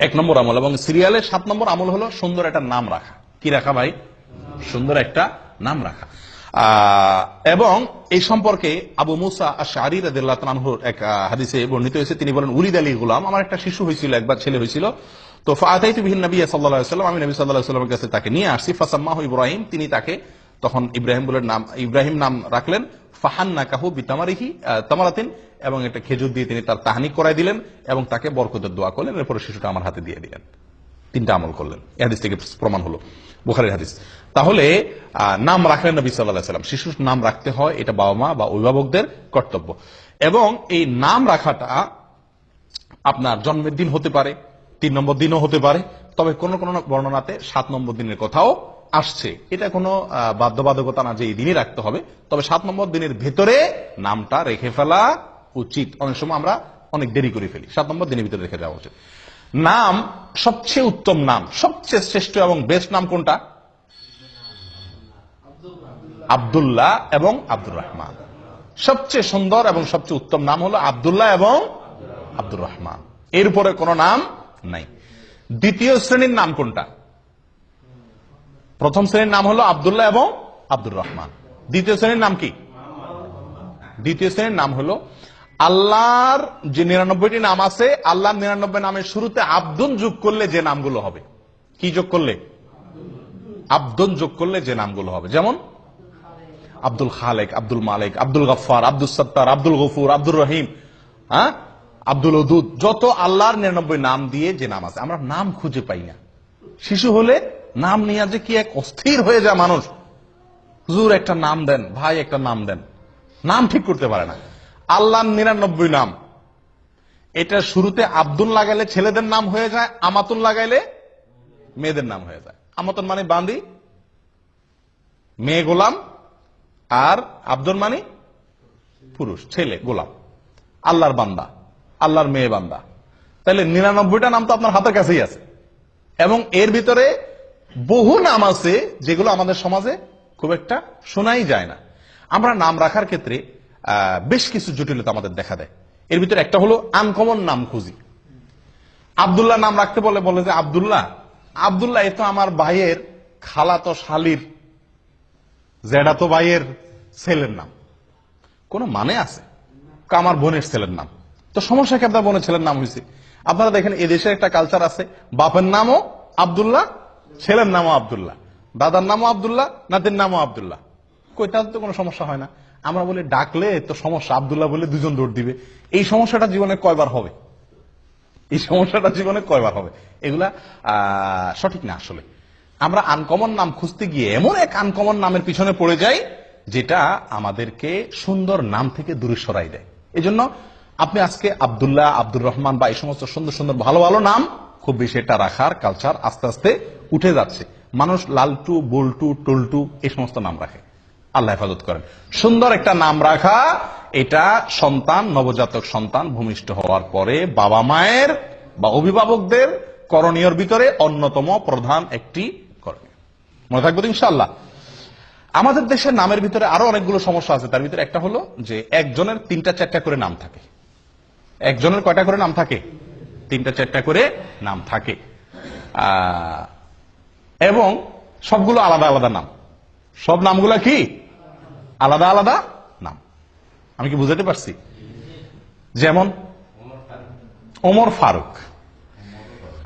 1 নম্বর আমল এবং সিরিয়ালের 7 নম্বর আমল হলো সুন্দর একটা নাম রাখা। কি রাখা ভাই? সুন্দর একটা নাম রাখা। এবং এই সম্পর্কে আবু মুসা আশআরী রাদিয়াল্লাহু তাআলা আনহুর এক হাদিসে বর্ণিত হয়েছে। তিনি বলেন, উলিদ আলী গুলাম, আমার একটা শিশু হয়েছিল, একবার ছেলে হয়েছিল। তো ফাআতাইতু বিহিন নবী সাল্লাল্লাহু আলাইহি ওয়াসাল্লাম, আমি নবী সাল্লাল্লাহু আলাইহি ওয়াসাল্লামের কাছে তাকে নিয়ে আসছি। ফাসাম্মাহু ইব্রাহিম, তিনি তাকে তখন ইব্রাহিম নাম রাখলেন। ফাহান্নাকাহু বিতামারিহি তামারাতিন, এবং একটা খেজুর দিয়ে তিনি তার তাহনিক করাই দিলেন এবং তাকে বরকতের দোয়া করলেন। এরপরে শিশুটা আমার হাতে দিয়ে দিলেন। 3টা আমল করলেন। এই হাদিস থেকে প্রমাণ হলো, বুখারীর হাদিস। তাহলে নাম রাখলেন নবী সাল্লাল্লাহু আলাইহি ওয়াসাল্লাম। শিশুর নাম রাখতে হয়, এটা বাবা মা বা অভিভাবকদের কর্তব্য। এবং এই নাম রাখাটা আপনার জন্মের দিন হতে পারে, 3 নম্বর দিনও হতে পারে, তবে কোন কোন বর্ণনাতে 7 নম্বর দিনের কথাও আসছে। এটা কোনো বাধ্যবাধকতা না যে এই দিনই রাখতে হবে, তবে 7 নম্বর দিনের ভেতরে নামটা রেখে ফেলা উচিত। অনেক সময় আমরা অনেক দেরি করে ফেলি, 7 নম্বর দিনের ভিতরে রেখে যাওয়া উচিত। নাম, সবচেয়ে উত্তম নাম, সবচেয়ে শ্রেষ্ঠ এবং বেস্ট নাম কোনটা? আব্দুল্লাহ এবং আব্দুর রহমান। সবচেয়ে সুন্দর এবং সবচেয়ে উত্তম নাম হলো আব্দুল্লাহ এবং আব্দুর রহমান। এর উপরে কোন নাম নাই। দ্বিতীয় শ্রেণীর নাম কোনটা? প্রথম শ্রেণীর নাম হলো আব্দুল্লাহ এবং আব্দুর রহমান। দ্বিতীয় শ্রেণীর নাম কি? দ্বিতীয় শ্রেণীর নাম হলো আল্লাহর যে 99টি নাম আছে, আল্লাহর 99 নামের শুরুতে আব্দুন যোগ করলে যে নামগুলো হবে। কি যোগ করলে? আব্দুন যোগ করলে যে নামগুলো হবে। যেমন আব্দুল খালেক, আব্দুল মালিক, আব্দুল গফফার, আব্দুল সত্তার, আব্দুল গফুর, আব্দুর রহিম, আব্দুল ওদুদ, যত আল্লাহর 99 নাম দিয়ে যে নাম আছে, আমরা নাম খুঁজে পাই না। শিশু হলে নাম নিয়ে যে কি এক অস্থির হয়ে যায় মানুষ। হুজুর একটা নাম দেন, ভাই একটা নাম দেন, নাম ঠিক করতে পারে না। আল্লাহর 99 নাম, এটা শুরুতে আব্দুল লাগাইলে ছেলেদের নাম হয়ে যায়, আমাতুন লাগাইলে মেয়েদের নাম হয়ে যায়। আমাতুন মানে বান্দি, মেয়ে গোলাম, আর আব্দুল মানে পুরুষ, ছেলে গোলাম। আল্লাহর বান্দা, আল্লাহর মেয়ে বান্দা। তাহলে 99টা নাম তো আপনার হাতের কাছেই আছে। এবং এর ভিতরে বহু নাম আছে যেগুলো আমাদের সমাজে খুব একটা শোনাই যায় না। আমরা নাম রাখার ক্ষেত্রে বেশ কিছু জটিলতা আমাদের দেখা দেয়। এর ভিতরে একটা হলো আনকমন নাম খুঁজি। আব্দুল্লাহ নাম রাখতে বলে যে আব্দুল্লাহ, আব্দুল্লাহ এ তো আমার ভাইয়ের খালাতো শালির জেঠাতো ভাইয়ের ছেলের নাম। কোন মানে আছে? আমার বোনের ছেলের নাম। তো সমস্যা কি? আপনার বোনের ছেলের নাম হয়েছে। আপনারা দেখেন এদেশের একটা কালচার আছে, বাপের নামও আব্দুল্লাহ, ছেলের নামও আব্দুল্লাহ, দাদার নামও আব্দুল্লাহ, নাতির নামও আব্দুল্লাহ। কই, তাহলে তো কোনো সমস্যা হয় না। আমরা বলি ডাকলে তো সমস্যা, আব্দুল্লাহ বলে 2জন দৌড় দিবে। এই সমস্যাটা জীবনে কয়বার হবে? এই সমস্যাটা জীবনে কয়বার হবে? এগুলা সঠিক না। আসলে আমরা আনকমন নাম খুঁজতে গিয়ে এমন এক আনকমন নামের পিছনে পড়ে যাই যেটা আমাদেরকে সুন্দর নাম থেকে দূরে সরাই দেয়। এই জন্য আপনি আজকে আব্দুল্লাহ, আব্দুর রহমান বা এই সমস্ত সুন্দর সুন্দর ভালো ভালো নাম খুব বেশি এটা রাখার কালচার আস্তে আস্তে উঠে যাচ্ছে। মানুষ লালটু, বল্টু, টল্টু এই সমস্ত নাম রাখে। আল্লাহ হেফাজত করেন। সুন্দর একটা নাম রাখা, এটা সন্তান, নবজাতক সন্তান ভূমিষ্ঠ হওয়ার পরে বাবা মায়ের বা অভিভাবকদের করণীয়র ভিতরে অন্যতম প্রধান একটি করণীয়। মনে থাকবে তো ইনশাআল্লাহ। আমাদের দেশের নামের ভিতরে আরো অনেকগুলো সমস্যা আছে। তার ভিতরে একটা হলো যে একজনের 3টা-4টা করে নাম থাকে। একজনের কয়টা করে নাম থাকে? 3টা-4টা করে নাম থাকে। এবং সবগুলো আলাদা আলাদা নাম। সব নামগুলো কি? আলাদা আলাদা নাম। আমি কি বুঝাতে পারছি? যেমন ওমর ফারুক।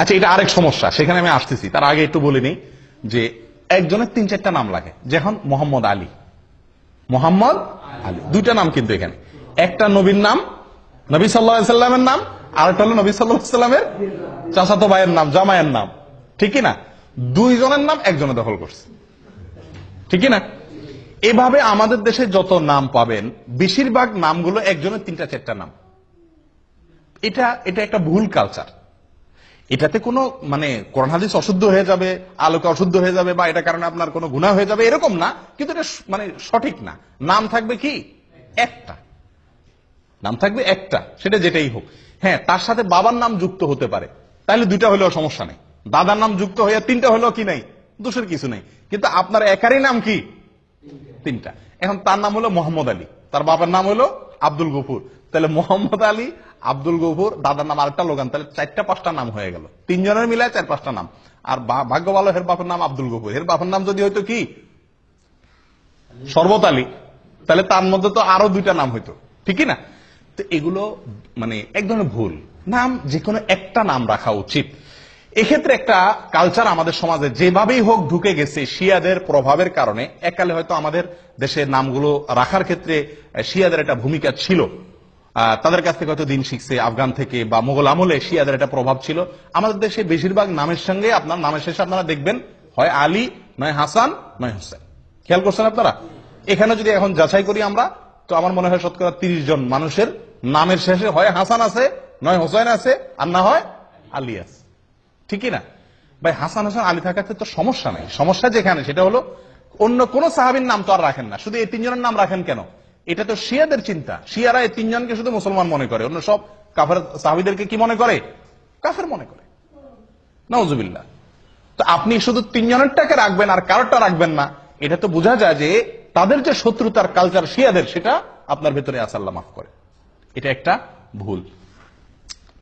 আচ্ছা, এটা আরেক সমস্যা, সেখানে আমি আসতেছি। তার আগে একটু বলে নিই যে একজনের 3-4টা নাম লাগে। যেমন মোহাম্মদ আলী, মোহাম্মদ আলী, 2টা নাম কিন্তু এখানে। একটা নবীর নাম, নবী সাল্লাল্লাহু আলাইহি সাল্লামের নাম, আর একটা হলো নবী সাল্লাল্লাহু আলাইহি সাল্লামের চাচাতো ভাইয়ের নাম, জামাইয়ের নাম, ঠিক না? 2 জনের নাম একজনে দখল করছে, ঠিক না? এভাবে আমাদের দেশে যত নাম পাবেন, বেশিরভাগ নামগুলো একজনের 3-4টা নাম। এটা একটা ভুল কালচার। এটাতে কোনো মানে কোরআন হাদিস অশুদ্ধ হয়ে যাবে, আলোকে অশুদ্ধ হয়ে যাবে, বা এটা কারণে আপনার কোনো গুনাহ হয়ে যাবে, এরকম না। কিন্তু এটা মানে সঠিক না। নাম থাকবে কি একটা, নাম থাকবে একটা, সেটা যেটাই হোক। হ্যাঁ, তার সাথে বাবার নাম যুক্ত হতে পারে, তাহলে 2টা হলেও সমস্যা নেই। দাদার নাম যুক্ত হয়ে 3টা হলেও কি নাই, দোষের কিছু নেই। কিন্তু আপনার একারই নাম কি 3টা। এখন তার নাম হলো মোহাম্মদ আলী, তার বাবার নাম হলো আব্দুল গফুর, তাহলে মোহাম্মদ আলী, আব্দুল গফুর, দাদার নাম আরেকটা লোগান, তাহলে 4টা-5টা নাম হয়ে গেল। 3 জনের মিলায় 4-5টা নাম। আর ভাগ্য ভালো, এর বাপের নাম আব্দুল গফুর, এর বাপের নাম যদি হয়তো কি শরবত আলী, তাহলে তার মধ্যে তো আরো 2টা নাম হইতো, ঠিকই না? তো এগুলো মানে এক ধরনের ভুল। নাম যে কোনো একটা নাম রাখা উচিত। এক্ষেত্রে একটা কালচার আমাদের সমাজে যেভাবেই হোক ঢুকে গেছে শিয়াদের প্রভাবের কারণে। এককালে হয়তো আমাদের দেশের নামগুলো রাখার ক্ষেত্রে শিয়াদের একটা ভূমিকা ছিল, তাদের কাছ থেকে হয়তো দিন শিখছে, আফগান থেকে বা মোগল আমলে শিয়াদের একটা প্রভাব ছিল। আমাদের দেশে বেশিরভাগ নামের সঙ্গে আপনার নামের শেষে আপনারা দেখবেন হয় আলী, নয় হাসান, নয় হোসেন। খেয়াল করছেন আপনারা? এখানে যদি এখন যাচাই করি আমরা, তো আমার মনে হয় শতকরা 30 জন মানুষের নামের শেষে হয় হাসান আছে, নয় হোসেন আছে, আর না হয় আলী আছে, ঠিকই না? ভাই, হাসান হোসেন আলী থাকাতে তো সমস্যা নাই। সমস্যা যেখানে সেটা হলো অন্য কোন সাহাবীর নাম তো আর রাখেন না, শুধু এই 3 জনের নাম রাখেন কেন? এটা তো শিয়াদের চিন্তা। শিয়ারা এই 3 জনকে শুধু মুসলমান মনে করে, অন্য সব কাফের সাহাবীদেরকে কি মনে করে? কাফের মনে করে। নাউজুবিল্লাহ। তো আপনি শুধু 3 জনেরটাকে রাখবেন আর কারোরটা রাখবেন না, এটা তো বোঝা যায় যে তাদের যে শত্রুতার কালচার শিয়াদের, সেটা আপনার ভেতরে আছে, আল্লাহ মাফ করে। এটা একটা ভুল।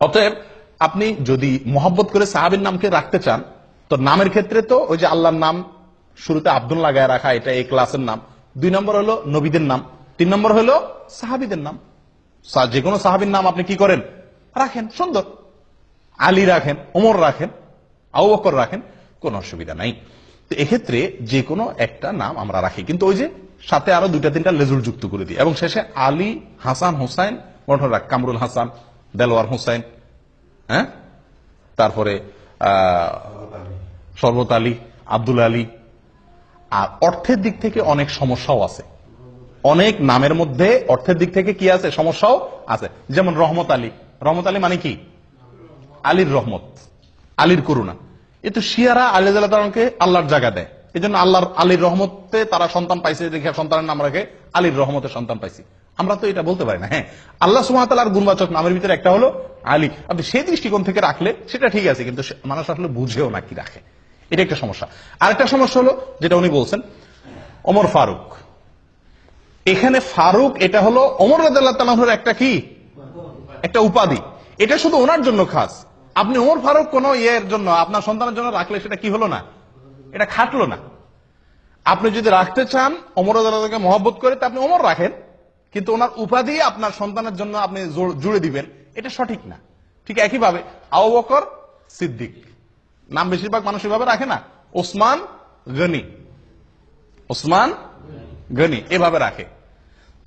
অতএব আপনি যদি মহব্বত করে সাহাবীর নামকে রাখতে চান, তো নামের ক্ষেত্রে তো ওই যে আল্লাহর নাম শুরুতে আব্দুল লাগায় রাখা, এটা এই ক্লাসের নাম। 2 নম্বর হলো নবীদের নাম, 3 নম্বর হলো সাহাবীদের নাম। যে কোনো সাহাবীর নাম আপনি কি করেন? রাখেন, সুন্দর। আলী রাখেন, ওমর রাখেন, আবু বকর রাখেন, কোনো অসুবিধা নাই। তো এক্ষেত্রে যে কোনো একটা নাম আমরা রাখি, কিন্তু ওই যে সাথে আরো 2-3টা লেজুল যুক্ত করে দিই, এবং শেষে আলী, হাসান, হোসাইন গঠন রাখ, কামরুল হাসান, দেলোয়ার হোসাইন, হ্যাঁ, তারপরে শরবত আলী, আব্দুল আলী। আর অর্থের দিক থেকে অনেক সমস্যাও আছে, অনেক নামের মধ্যে অর্থের দিক থেকে কি আছে, সমস্যাও আছে। যেমন রহমত আলী। রহমত আলী মানে কি? আলীর রহমত, আলীর করুণা। এ তো শিয়ারা আলী আল্লাহকে আল্লাহর জায়গা দেয়, এই জন্য আল্লাহর আলীর রহমতে তারা সন্তান পাইছে, দেখে সন্তানের নাম রাখে আলীর রহমতে সন্তান পাইছি। আমরা তো এটা বলতে পারি না। হ্যাঁ, আল্লাহ সুবহানাহু ওয়া তাআলার গুণবাচক নামের ভিতরে একটা হলো আলী। আপনি সেই দৃষ্টিকোণ থেকে রাখলে সেটা ঠিক আছে, কিন্তু মানুষ আসলে বুঝেও না কি রাখে, এটা একটা সমস্যা। আরেকটা সমস্যা হলো যেটা উনি বলছেন, ওমর ফারুক। এখানে ফারুক এটা হলো ওমর রাদিয়াল্লাহু তাআলার একটা কি, একটা উপাধি। এটা শুধু ওনার জন্য খাস। আপনি ওমর ফারুক কোন ইয়ের জন্য, আপনার সন্তানের জন্য রাখলে সেটা কি হলো না, এটা খাটলো না। আপনি যদি রাখতে চান ওমর রাদিয়াল্লাহু মহব্বত করে, তা আপনি ওমর রাখেন, কিন্তু ওনার উপাধি আপনার সন্তানের জন্য আপনি জুড়ে দিবেন, এটা সঠিক না। ঠিক একইভাবে আবু বকর সিদ্দিক নাম বেশিরভাগ মানুষ এভাবে রাখে না, ওসমান গনি, ওসমান গনি এভাবে রাখে।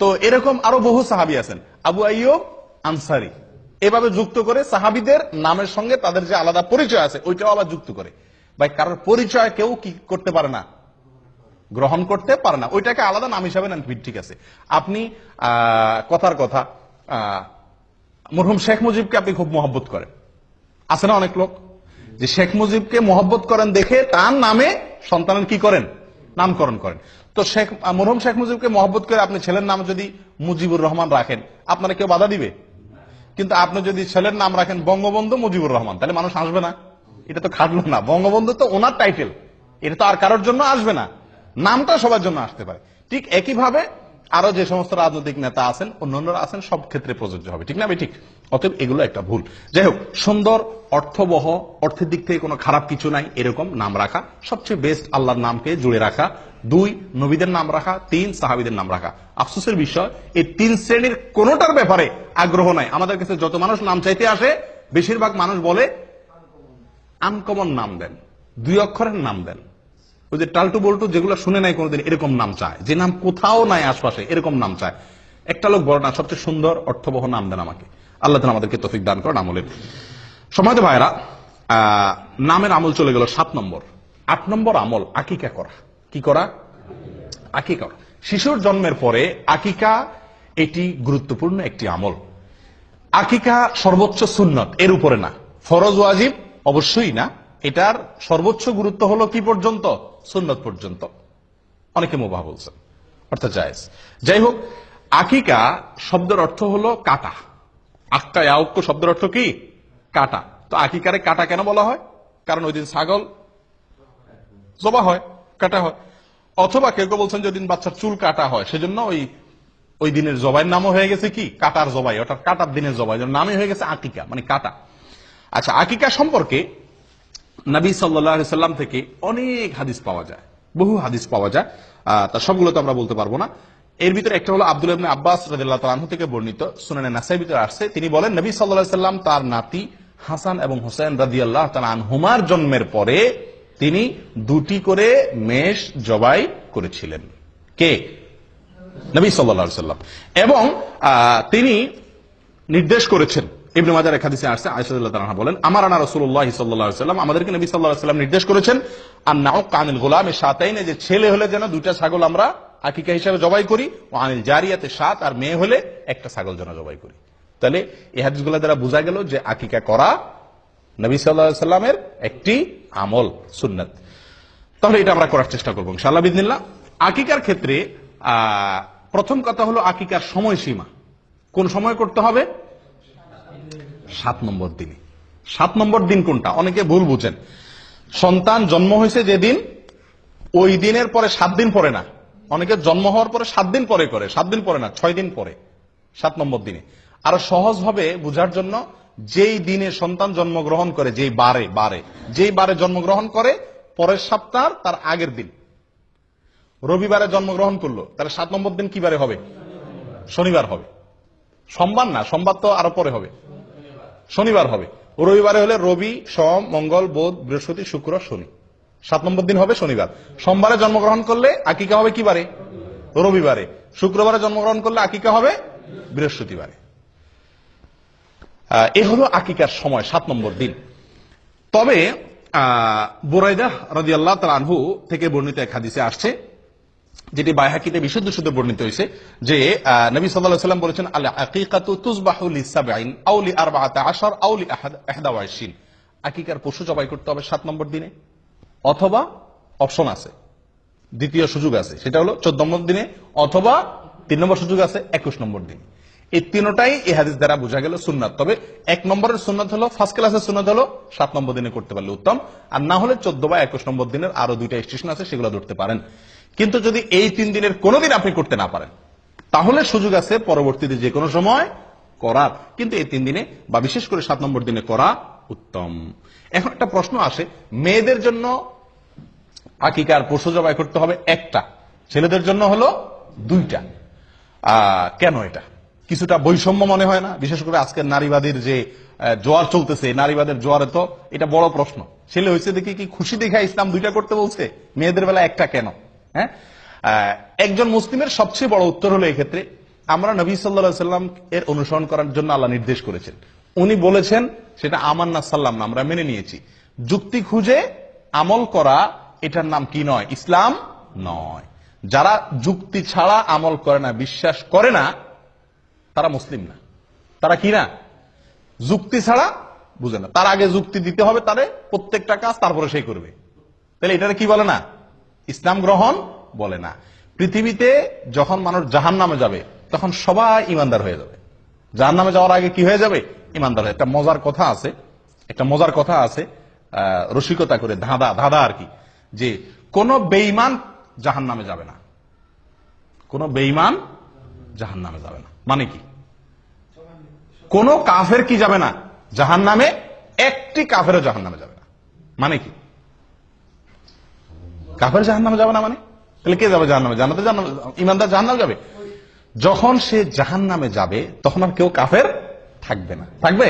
তো এরকম আরো বহু সাহাবী আছেন, আবু আইয়ুব আনসারী, এভাবে যুক্ত করে সাহাবীদের নামের সঙ্গে তাদের যে আলাদা পরিচয় আছে ওইটাও আবার যুক্ত করে। ভাই, কারোর পরিচয় কেউ কি করতে পারে না, গ্রহণ করতে পারে না, ওইটাকে আলাদা নাম হিসাবে নেন, ঠিক আছে। আপনি কথার কথা মরহুম শেখ মুজিবকে আপনি খুব মহব্বত করেন, আছে না অনেক লোক যে শেখ মুজিবকে মহব্বত করেন দেখে তার নামে সন্তানের কি করেন, নামকরণ করেন। তো মরহুম শেখ মুজিবকে মহব্বত করে আপনি ছেলের নাম যদি মুজিবুর রহমান রাখেন, আপনারা কেউ বাধা দিবে? কিন্তু আপনি যদি ছেলের নাম রাখেন বঙ্গবন্ধু মুজিবুর রহমান, তাহলে মানুষ আসবে না? এটা তো খাটলো না। বঙ্গবন্ধু তো ওনার টাইটেল, এটা তো আর কারোর জন্য আসবে না, নামটা সবার জন্য আসতে পারে। ঠিক একইভাবে আরো যে সমস্ত রাজনৈতিক নেতা আছেন, অন্যান্যরা আছেন, সব ক্ষেত্রে প্রযোজ্য হবে, ঠিক না? ঠিক। অতএব এগুলো একটা ভুল। যাই হোক, সুন্দর, অর্থবহ, অর্থের দিক থেকে কোনো খারাপ কিছু নাই এরকম নাম রাখা সবচেয়ে বেস্ট। আল্লাহর নামকে জুড়ে রাখা। 2, নবীদের নাম রাখা। 3, সাহাবীদের নাম রাখা। আফসোসের বিষয়, এই 3 শ্রেণীর কোনোটার ব্যাপারে আগ্রহ নাই। আমাদের কাছে যত মানুষ নাম চাইতে আসে, বেশিরভাগ মানুষ বলে আনকমন নাম দেন, 2 অক্ষরের নাম দেন। ওই যে টালটু বল্টু যেগুলো শুনে নাই কোনোদিন, এরকম নাম চায়, যে নাম কোথাও নাই আশপাশে, এরকম নাম চায়। একটা লোক বড় না, সবচেয়ে সুন্দর অর্থবহ নাম দেন আমাকে। আল্লাহ তাআলা আমাদেরকে তৌফিক দান করেন আমলের। সময়ত ভাইরা, নামের আমল চলে গেল 7 নম্বর। 8 নম্বর আমল আকিকা করা। কি করা? আকিকা করা। শিশুর জন্মের পরে আকিকা, এটি গুরুত্বপূর্ণ একটি আমল। আকিকা সর্বোচ্চ সুন্নত, এর উপরে না। ফরজ ওয়াজিব অবশ্যই না। এটার সর্বোচ্চ গুরুত্ব হলো কি পর্যন্ত? সুন্নত পর্যন্ত। অনেকে মুবাহ বলছেন, অর্থাৎ জায়েজ। যাই হোক, আকিকা শব্দের অর্থ হলো কাটা। আক্কা ইয়াউক্ক শব্দের অর্থ কি? কাটা। তো আকিকারে কাটা কেন বলা হয়? কারণ ওই দিন ছাগল জবা হয়, কাটা হয়। অথবা কেউ কেউ বলছেন যে ওই দিন বাচ্চার চুল কাটা হয়, সেজন্য ওই দিনের জবাইয়ের নামও হয়ে গেছে কি? কাটার জবাই, অর্থাৎ কাটার দিনের জবাই, নামই হয়ে গেছে আকিকা, মানে কাটা। আচ্ছা, আকিকা সম্পর্কে নবী সাল্লাল্লাহু আলাইহি সাল্লাম থেকে অনেক হাদিস পাওয়া যায়, বহু হাদিস পাওয়া যায়। তার সবগুলো তো আমরা বলতে পারবো না। এর ভিতরে একটা হলো আব্দুল্লাহ ইবনে আব্বাস রাদিয়াল্লাহু তাআলা আনহু থেকে বর্ণিত, সুনানে নাসাঈর ভিতরে আসছে। তিনি বলেন, নবী সাল্লাল্লাহু আলাইহি সাল্লাম তার নাতি হাসান এবং হোসেন রাদিয়াল্লাহু তাআলা আনহুমার জন্মের পরে তিনি 2টি করে মেষ জবাই করেছিলেন। কে? নবী সাল্লাল্লাহু আলাইহি সাল্লাম। এবং তিনি নির্দেশ করেছেন, ইবনে মাজাহ এর হাদিসে আসছে, আয়েশা রাদিয়াল্লাহু তাআলা বলেন, আমারানা রাসূলুল্লাহ সাল্লাল্লাহু আলাইহি সাল্লাম, আমাদেরকে নবী সাল্লাল্লাহু আলাইহি সাল্লাম নির্দেশ করেছেন, আন-নাউক আনিল গোলামে শাতাইন, যে ছেলে হলে যেন 2টা ছাগল আমরা আকিকা হিসেবে জবাই করি, ও আনিল জারিয়াতে শাত, আর মেয়ে হলে একটা ছাগল যেন জবাই করি। তাহলে এই হাদিসগুলো দ্বারা বোঝা গেল যে আকিকা করা নবী সাল্লাল্লাহু আলাইহি সাল্লামের একটি আমল, সুন্নাত। তাহলে এটা আমরা করার চেষ্টা করব ইনশাআল্লাহ বিইذনিল্লাহ। আকিকার ক্ষেত্রে প্রথম কথা হলো আকিকার সময়সীমা। কোন সময় করতে হবে? 7 নম্বর দিনে। 7 নম্বর দিন কোনটা? অনেকে ভুল বুঝেন। সন্তান জন্ম হয়েছে যেদিন, ওই দিনের পরে 7 দিন পরে না। অনেকে জন্ম হওয়ার পরে 7 দিন পরে করে, 7 দিন পরে না, 6 দিন পরে, 7 নম্বর দিনে। আরো সহজ হবে বোঝার জন্য, যেই দিনে সন্তান জন্মগ্রহণ করে, যেই বারে জন্মগ্রহণ করে, পরের সপ্তাহ তার আগের দিন। রবিবারে জন্মগ্রহণ করলো, তাহলে 7 নম্বর দিন কি বারে হবে? শনিবার হবে। সোমবার না, সোমবার তো আরো পরে হবে, শনিবার হবে। রবিবারে হলে রবি, সোম, মঙ্গল, বুধ, বৃহস্পতি, শুক্র, শনি। 7 নম্বর দিন হবে শনিবার। সোমবারে জন্মগ্রহণ করলে আকিকা হবে কি বারে? রবিবারে। শুক্রবারে জন্মগ্রহণ করলে আকিকা হবে বৃহস্পতিবারে। এ হলো আকিকার সময়, 7 নম্বর দিন। তবে বুরাইদা রাদিয়াল্লাহু তাআলা আনহু থেকে বর্ণিত এক হাদিসে আসছে, যেটি বাইহাকিতে বিশুদ্ধ সূত্রে বর্ণিত হয়েছে, যে নবী সাল্লাল্লাহু আলাইহি সাল্লাম বলেছেন, আল আকিকাতু তুযবাহু লিসাবঈন আও লি14 আও লি21। আকিকার পশু জবাই করতে হবে 7 নম্বর দিনে, অথবা অপশন আছে, দ্বিতীয় সুযোগ আছে, সেটা হলো 14 নম্বর দিনে, অথবা 3 নম্বর সুযোগ আছে 21 নম্বর দিনে। এই তিনটাই এই হাদিস দ্বারা বোঝা গেল সুন্নাত। তবে 1 নম্বরের সুন্নাত হলো, ফার্স্ট ক্লাসের সুন্নাত হলো 7 নম্বর দিনে করতে পারলে উত্তম, আর না হলে 14 বা 21 নম্বর দিনের আরো 2টা স্টেশন আছে, সেগুলো ধরতে পারেন। কিন্তু যদি এই 3 দিনের কোনোদিন আপনি করতে না পারেন, তাহলে সুযোগ আছে পরবর্তীতে যে কোনো সময় করার, কিন্তু এই 3 দিনে বা বিশেষ করে 7 নম্বর দিনে করা উত্তম। এখন একটা প্রশ্ন আসে, মেয়েদের জন্য আকিকার পশু জবাই করতে হবে একটা, ছেলেদের জন্য হলো 2টা। কেন? এটা কিছুটা বৈষম্য মনে হয় না? বিশেষ করে আজকের নারীবাদীর যে জোয়ার চলতেছে, নারীবাদের জোয়ারে তো এটা বড় প্রশ্ন। ছেলে হয়েছে দেখি কি খুশি দেখা ইসলাম 2টা করতে বলছে, মেয়েদের বেলা একটা কেন? হ্যাঁ, একজন মুসলিমের সবচেয়ে বড় উত্তর হলো, এক্ষেত্রে আমরা নবী সাল্লাল্লাহু আলাইহি সাল্লাম এর অনুসরণ করার জন্য আল্লাহ নির্দেশ করেছেন। উনি বলেছেন, সেটা আমান্না সাল্লাম না, আমরা মেনে নিয়েছি। যুক্তি খুঁজে আমল করা, এটার নাম কি নয়? ইসলাম নয়। যারা যুক্তি ছাড়া আমল করে না, বিশ্বাস করে না, তারা মুসলিম না। তারা কি না? যুক্তি ছাড়া বুঝে না। তার আগে যুক্তি দিতে হবে তারে, প্রত্যেকটা কাজ তারপরে সেই করবে। তাহলে এটারে কি বলে না? ইসলাম গ্রহণ বলে না। পৃথিবীতে যখন মানুষ জাহান্নামে যাবে, তখন সবাই ইমানদার হয়ে যাবে। জাহান্নামে যাওয়ার আগে কি হয়ে যাবে? ইমানদার হয়ে। একটা মজার কথা আছে, রসিকতা করে, ধাঁধা আর কি, যে কোন বেঈমান জাহান্নামে যাবে না। কোন বেঈমান জাহান্নামে যাবে না। মানে কি? কোন কাফের কি যাবে না জাহান্নামে? একটি কাফেরও জাহান্নামে যাবে না। মানে কি? কাফের জাহান্নামে যাবে না মানে? তাহলে কে যাবে জাহান্নামে? জান্নাতে ইমানদার জাহান্নামে যাবে। যখন সে জাহান্নামে যাবে তখন আর কেউ কাফের থাকবে না। থাকবে?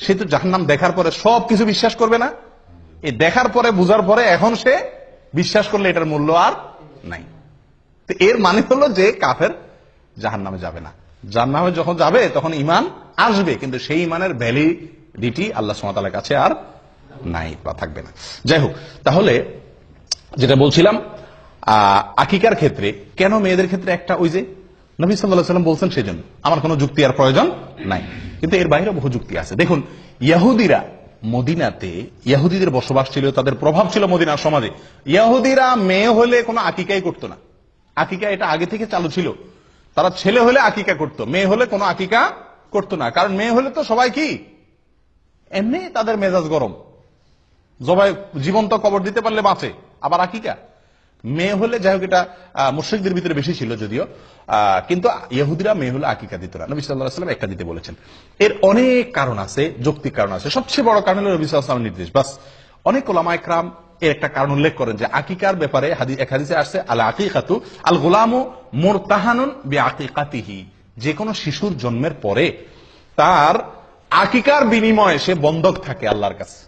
সে তো জাহান্নাম দেখার পরে সবকিছু বিশ্বাস করবে না? এই দেখার পরে বুঝার পরে এখন সে বিশ্বাস করলে এটার মূল্য আর নাই। তো এর মানে হলো যে কাফের জাহান্নামে যাবে না। জাহান্নামে যখন যাবে তখন ঈমান আসবে, কিন্তু সেই ঈমানের ভ্যালিডিটি আল্লাহ সুবহানাহু ওয়া তাআলার কাছে আর নাই বা থাকবে না। যাই হোক, তাহলে যেটা বলছিলাম, আকিকার ক্ষেত্রে কেন মেয়েদের ক্ষেত্রে একটা, ওই যে নবী সাল্লাল্লাহু আলাইহি ওয়াসাল্লাম বলছেন, সেজন্য আমার কোনো যুক্তি আর প্রয়োজন নাই। কিন্তু এর বাইরে বহু যুক্তি আছে। দেখুন, ইহুদিরা মদিনাতে, ইহুদিদের বসবাস ছিল, তাদের প্রভাব ছিল মদিনার সমাজে। ইহুদিরা মেয়ে হলে কোনো আকিকাই করতো না। আকিকা এটা আগে থেকে চালু ছিল। তারা ছেলে হলে আকিকা করতো, মেয়ে হলে কোনো আকিকা করতো না। কারণ মেয়ে হলে তো সবাই কি এমনি তাদের মেজাজ গরম, জবাই জীবন্ত কবর দিতে পারলে বাঁচে, আবার আকিকা মেয়ে হলে, যাই হোক এটা মুশরিকদের ভিতরে বেশি ছিল যদিও, কিন্তু ইহুদিরা মেয়ে হলে আকিকা দিত না। নবী সাল্লাল্লাহু আলাইহি ওয়াসাল্লাম একটা দিতে বলেছেন। এর অনেক কারণ আছে, যৌক্তিক কারণ আছে। সবচেয়ে বড় কারণ হলো নবী সাল্লাল্লাহু আলাইহি ওয়াসাল্লামের নির্দেশ। বাস, অনেক উলামা ইকরাম এর একটা কারণ উল্লেখ করেন যে আকিকার ব্যাপারে এক হাদিসে আসছে, আল আকিকাতু আল গুলামু মুরতাহানুন বিআকিকাতিহি, যে কোনো শিশুর জন্মের পরে তার আকিকার বিনিময়ে সে বন্ধক থাকে আল্লাহর কাছে।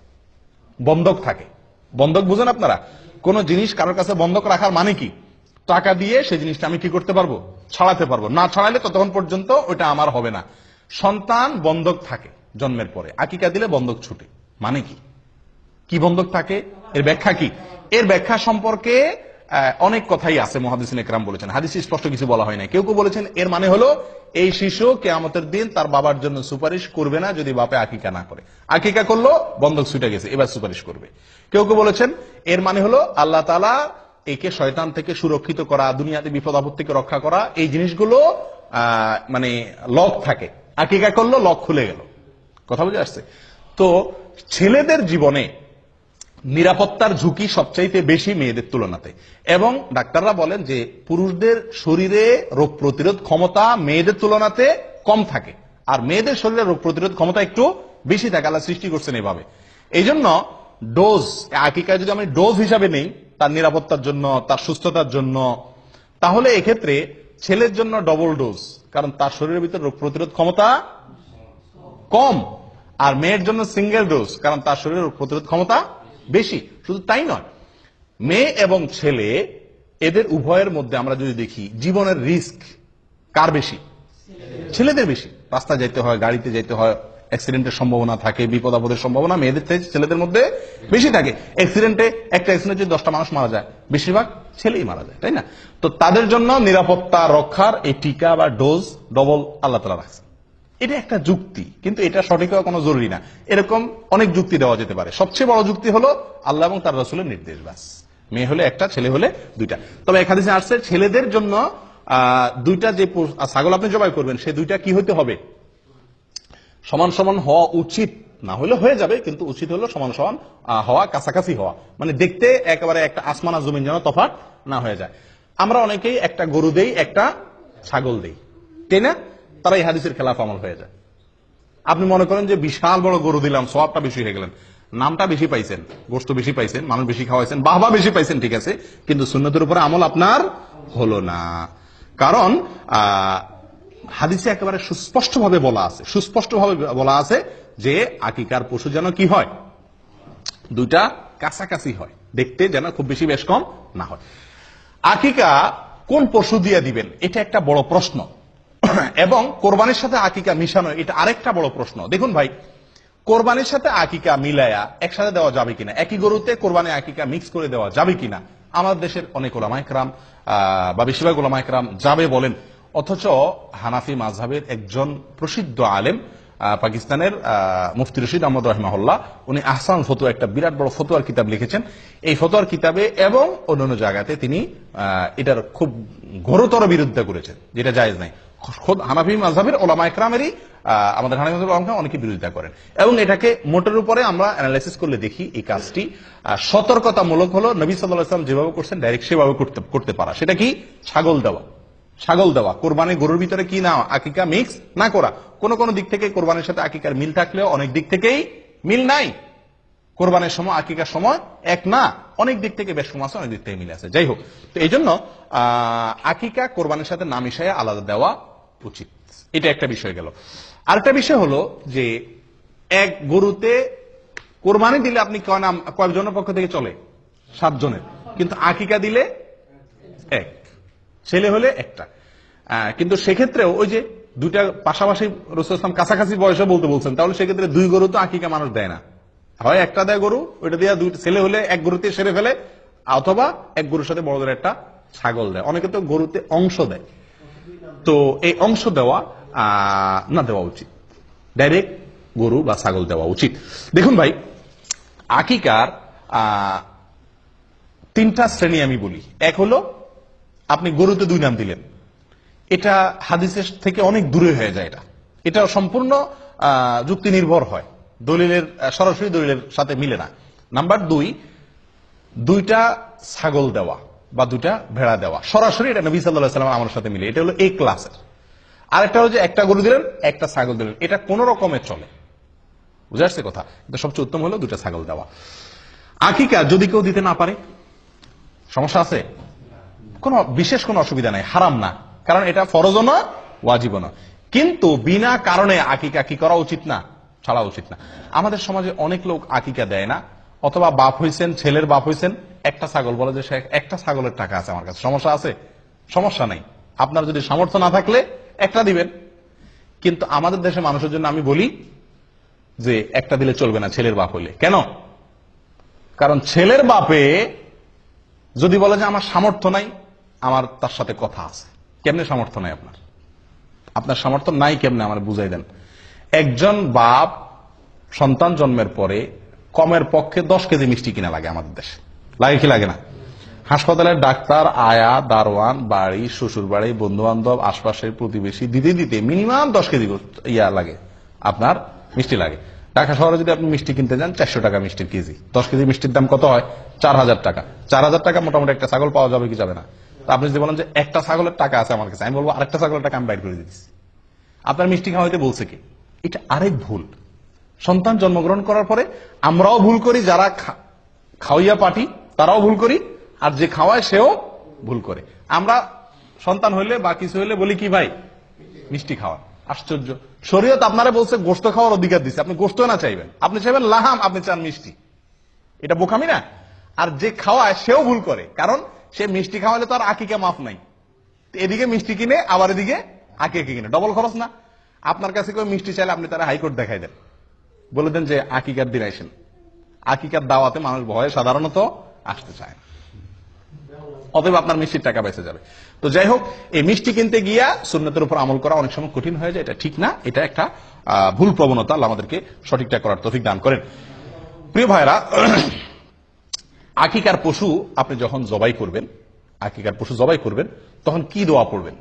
বন্ধক থাকে। বন্ধক বুঝেন আপনারা? কোন জিনিস কারোর কাছে বন্ধক রাখার মানে কি? টাকা দিয়ে সেই জিনিসটা আমি কি করতে পারবো? ছাড়াতে পারবো। না ছাড়াইলে ততক্ষণ পর্যন্ত ওটা আমার হবে না। সন্তান বন্ধক থাকে জন্মের পরে, আকিকা দিলে বন্ধক ছুটে। মানে কি? কি বন্ধক থাকে? এর ব্যাখ্যা কি? এর ব্যাখ্যা সম্পর্কে অনেক কথাই আছে, মুহাদ্দিসিন ইকরাম বলেছেন। হাদিসে স্পষ্ট কিছু বলা হয় না। কেউ কেউ বলেছেন এর মানে হলো এই শিশু কিয়ামতের দিন তার বাবার জন্য সুপারিশ করবে না যদি বাপে আকিকা না করে। আকিকা করলো, বন্ধক ছুটে গেছে, এবার সুপারিশ করবে। কেউ কেউ বলেছেন এর মানে হলো আল্লাহ তাআলা একে শয়তান থেকে সুরক্ষিত করা, দুনিয়াতে বিপদ আপদ থেকে রক্ষা করা, এই জিনিসগুলো মানে লক থাকে। আকিকা করলো, লক খুলে গেল। কথা বুঝে আসছে? তো ছেলেদের জীবনে নিরাপত্তার ঝুঁকি সবচাইতে বেশি মেয়েদের তুলনাতে, এবং ডাক্তাররা বলেন যে পুরুষদের শরীরে রোগ প্রতিরোধ ক্ষমতা মেয়েদের তুলনাতে কম থাকে, আর মেয়েদের শরীরে রোগ প্রতিরোধ ক্ষমতা একটু বেশি থাকে। আল্লাহ সৃষ্টি করছেন এইভাবে। এই জন্য ডোজ, আকিকা যদি আমি ডোজ হিসাবে নেই তার নিরাপত্তার জন্য, তার সুস্থতার জন্য, তাহলে এক্ষেত্রে ছেলের জন্য ডবল ডোজ, কারণ তার শরীরের ভিতরে রোগ প্রতিরোধ ক্ষমতা কম। আর মেয়ের জন্য সিঙ্গেল ডোজ, কারণ তার শরীরের রোগ প্রতিরোধ ক্ষমতা বেশি। শুধু তাই নয়, মেয়ে এবং ছেলে এদের উভয়ের মধ্যে আমরা যদি দেখি জীবনের রিস্ক কার বেশি? ছেলেদের বেশি। রাস্তায় যেতে হয়, গাড়িতে যেতে হয়, অ্যাক্সিডেন্টের সম্ভাবনা থাকে, বিপদ আপদের সম্ভাবনা মেয়েদের থেকে ছেলেদের মধ্যে বেশি থাকে। অ্যাক্সিডেন্টে, একটা অ্যাক্সিডেন্টে 10টা মানুষ মারা যায়, বেশিরভাগ ছেলেই মারা যায়, তাই না? তো তাদের জন্য নিরাপত্তা রক্ষার এই টিকা বা ডোজ ডবল আল্লাহ তাআলা রাখছে। এটা একটা যুক্তি, কিন্তু এটা সঠিক হওয়া কোনো জরুরি না। এরকম অনেক যুক্তি দেওয়া যেতে পারে। সবচেয়ে বড় যুক্তি হলো আল্লাহ এবং তার রাসূলের নির্দেশ। বাস, মেয়ে হলে একটা, ছেলে হলে দুইটা। তবে এক হাদিসে আসছে ছেলেদের জন্য দুইটা, যে ছাগল আপনি জবাই করবেন সে দুইটা কি হতে হবে? সমান সমান হওয়া উচিত। না হলে হয়ে যাবে, কিন্তু উচিত হলো সমান সমান হওয়া, কাছাকাছি হওয়া। মানে দেখতে একেবারে একটা আসমান আর জমিন যেন তফাৎ না হয়ে যায়। আমরা অনেকেই একটা গরু দেই, একটা ছাগল দেই, তাই না? তারা এই হাদিসের খেলাফ আমল হয়ে যায়। আপনি মনে করেন যে বিশাল বড় গরু দিলাম, সওয়াবটা বেশি হয়ে গেলেন, নামটা বেশি পাইছেন, গোশত বেশি পাইছেন, মানুষ বেশি খাওয়াইছেন, বাহবা বেশি পাইছেন, ঠিক আছে, কিন্তু সুন্নতের উপরে আমল আপনার হলো না। কারণ হাদিসে একেবারে সুস্পষ্টভাবে বলা আছে যে আকিকার পশু যেন কি হয়? দুইটা কাছাকাছি হয়, দেখতে যেন খুব বেশি বেশ কম না হয়। আকিকা কোন পশু দিয়ে দিবেন, এটা একটা বড় প্রশ্ন। এবং কোরবানির সাথে আকিকা মিশানো, এটা আরেকটা বড় প্রশ্ন। দেখুন ভাই, কোরবানির সাথে আকিকা মিলায়া একসাথে দেওয়া যাবে কিনা, একই গরুতে কোরবানি আকিকা মিক্স করে দেওয়া যাবে কিনা, আমাদের দেশের অনেক উলামা ইকরাম বা বেশিরভাগ উলামা ইকরাম যাবে বলেন। অথচ হানাফি মাযহাবের একজন প্রসিদ্ধ আলেম, পাকিস্তানের মুফতি রশিদ আহমদ রাহিমাহুল্লাহ, উনি আহসান ফতোয়া, একটা বিরাট বড় ফতোয়ার কিতাব লিখেছেন। এই ফতোয়ার কিতাবে এবং অন্যান্য জায়গাতে তিনি এটার খুব ঘোরতর বিরোধিতা করেছেন, যেটা জায়েজ নাই। খোদ হানাফি মাযহাবের উলামা ইকরামেরই, আমাদের হানাফি মাযহাবের উলামা অনেকে বিরোধিতা করেন, এবং এটাকে মোটের উপরে আমরা অ্যানালাইসিস করলে দেখি এই কাজটি সতর্কতামূলক হলো। নবী সাল্লাল্লাহু আলাইহি ওয়াসাল্লাম যেভাবে করছেন ডাইরেক্ট সেভাবে করতে পারা। সেটা কি? ছাগল দেওয়া। ছাগল দেওয়া, কোরবানি গরুর ভিতরে কি না আকিকা মিক্স না করা। কোন কোন দিক থেকে কোরবানির সাথে আকিকার মিল থাকলেও অনেক দিক থেকেই মিল নাই। কোরবানির সময় আকিকার সময় এক না, অনেক দিক থেকে বেশ কম আছে, অনেক দিক থেকে মিল আছে। যাই হোক, তো এই জন্য আকিকা কোরবানির সাথে না মিশাইয়া আলাদা দেওয়া উচিত। এটা একটা বিষয় গেল। আরেকটা বিষয় হলো যে এক গরুতে কোরবানি দিলে আপনি কয়েকজনের পক্ষ থেকে চলে? 7 জনের। কিন্তু আকিকা দিলে এক, ছেলে হলে একটা। কিন্তু সেক্ষেত্রে ওই যে দুইটা পাশাপাশি রাসূল সাল্লাল্লাহু কাছাকাছি বয়সে বলতে বলছেন, তাহলে সেক্ষেত্রে 2 গরু তো আকিকা মানুষ দেয় না। হয় একটা দেয় গরু, ওইটা দিয়ে 2 ছেলে হলে এক গরুতে সেরে ফেলে, অথবা এক গরুর সাথে বড়দের একটা ছাগল দেয়। অনেকে তো গরুতে অংশ দেয়। তো এই অংশ দেওয়া না দেওয়া উচিত, ডাইরেক্ট গরু বা ছাগল দেওয়া উচিত। দেখুন ভাই, আকিকার 3টা শ্রেণী আমি বলি। এক হলো আপনি গরুতে 2 নাম দিলেন, এটা হাদিসের থেকে অনেক দূরে হয়ে যায়। এটা সম্পূর্ণ যুক্তি নির্ভর হয়, দলিলের সরাসরি দলিলের সাথে মিলে না। নাম্বার 2, 2টা ছাগল দেওয়া বা 2টা ভেড়া দেওয়া সরাসরি, এটা নবী সাল্লাল্লাহু আলাইহি ওয়াসাল্লাম আমার সাথে মিলে, এটা হলো এই ক্লাসের। আরেকটা হলো যে একটা গরু দিলেন, একটা ছাগল দিলেন, এটা কোন রকমে চলে, বুঝে আসছে কথা? কিন্তু সবচেয়ে উত্তম হলো 2টা ছাগল দেওয়া। আকিকা যদি কেউ দিতে না পারে, সমস্যা আছে? কোন বিশেষ কোনো অসুবিধা নাই, হারাম না, কারণ এটা ফরজও না ওয়াজিবও না। কিন্তু বিনা কারণে আকিকা কি করা উচিত না? ছাড়া উচিত না। আমাদের সমাজে অনেক লোক আকিকা দেয় না, অথবা বাপ হইছেন, ছেলের বাপ হইছেন, একটা ছাগল বলে যে একটা ছাগলের টাকা আছে আমার কাছে, সমস্যা আছে? সমস্যা নাই, আপনার যদি সামর্থ্য না থাকলে একটা দিবেন। কিন্তু আমাদের দেশে মানুষের জন্য আমি বলি যে একটা দিলে চলবে না ছেলের বাপ হইলে। কেন? কারণ ছেলের বাপে যদি বলে যে আমার সামর্থ্য নাই, আমার তার সাথে কথা আছে। কেমনে সামর্থ্য নাই আপনার? আপনার সামর্থ্য নাই কেমনে আমার বুঝাই দেন। একজন বাপ সন্তান জন্মের পরে কমের পক্ষে 10 কেজি মিষ্টি কিনা লাগে আমাদের দেশে, লাগে কি লাগে না? হাসপাতালের ডাক্তার, আয়া, দারোয়ান, বাড়ি, শ্বশুর বাড়ি, বন্ধু বান্ধব, আশপাশের প্রতিবেশী দিতে দিতে মিনিমাম 10 কেজি লাগে, আপনার মিষ্টি লাগে। ঢাকা শহরে যদি আপনি মিষ্টি কিনতে যান 400 টাকা মিষ্টির কেজি। 10 কেজি মিষ্টির দাম কত হয়? 4000 টাকা। 4000 টাকা মোটামুটি একটা ছাগল পাওয়া যাবে কি যাবে না? আপনি যদি বলেন যে একটা ছাগলের টাকা আছে আমার কাছে, আমি বলবো আরেকটা ছাগলের টাকা আমি বাইর করে দিচ্ছি। আপনার মিষ্টি খাওয়াইতে বলছে কি? এটা আরেক ভুল। সন্তান জন্মগ্রহণ করার পরে আমরাও ভুল করি, যারা খাওয়াইয়া পাঠি তারাও ভুল করি, আর যে খাওয়ায় সেও ভুল করে। আমরা সন্তান হইলে বা কিছু হইলে বলি কি ভাই, মিষ্টি খাওয়া। আশ্চর্য, শরীয়ত আপনারা বলছে গোশত খাওয়ার অধিকার দিচ্ছে, আপনি গোশত না চাইবেন, আপনি চাইবেন লাহাম, আপনি চান মিষ্টি। এটা বোকামি না? আর যে খাওয়ায় সেও ভুল করে, কারণ সে মিষ্টি খাওয়ালে তো আর আকিকা মাফ নাই। এদিকে মিষ্টি কিনে আবার এদিকে আকিকা কিনে, ডবল খরচ না? আপনার কাছে কেউ মিষ্টি চাইলে আপনি তারা হাইকোর্ট দেখাই দেন, বলে দেন যে আকিকার দিন আইসেন। আকিকার দাওয়াতে মানুষ ভয়ে সাধারণত আসতে চায় না, অতএব আপনার মিষ্টির টাকা বেঁচে যাবে। তো যাই হোক, এই মিষ্টি কিনতে গিয়া সুন্নতের উপর আমল করা অনেক সময় কঠিন হয়ে যায়, এটা ঠিক না, এটা একটা ভুল প্রবণতা। আল্লাহ আমাদেরকে সঠিকটা করার তৌফিক দান করেন। প্রিয় ভাইরা, আকিকার পশু আপনি যখন জবাই করবেন, আকিকার পশু জবাই করবেন, তখন কি দোয়া পড়বেন?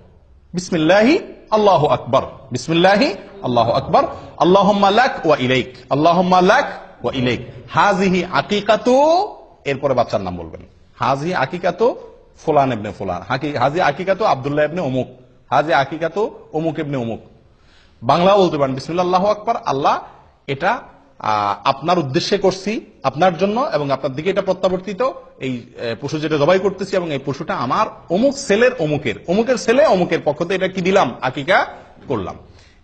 বিসমিল্লাহি আল্লাহু আকবার, বিসমিল্লাহি আল্লাহু আকবার, আল্লাহুম্মা লাক ওয়া ইলাইক, আল্লাহুম্মা লাক ওয়া ইলাইক, হাযিহি আকিকাতু, এরপরে বাচ্চার নাম বলবেন। হাযিহি আকিকাতু ফুলান ইবনে ফুলান, হাযিহি আকিকাতু আব্দুল্লাহ ইবনে অমুক, হাযিহি আকিকাতু অমুক ইবনে অমুক। বাংলাও বলতে পারেন বিসমিল্লাহ আল্লাহু আকবার, আল্লাহ এটা আপনার উদ্দেশ্যে করছি, আপনার জন্য, এবং আপনার দিকে এটা প্রত্যাবর্তিত, এই পশু যেটা জবাই করতেছি, এবং এই পশুটা আমার অমুক ছেলের অমুকের ছেলে অমুকের পক্ষ থেকে এটা কি দিলাম, আকিকা করলাম।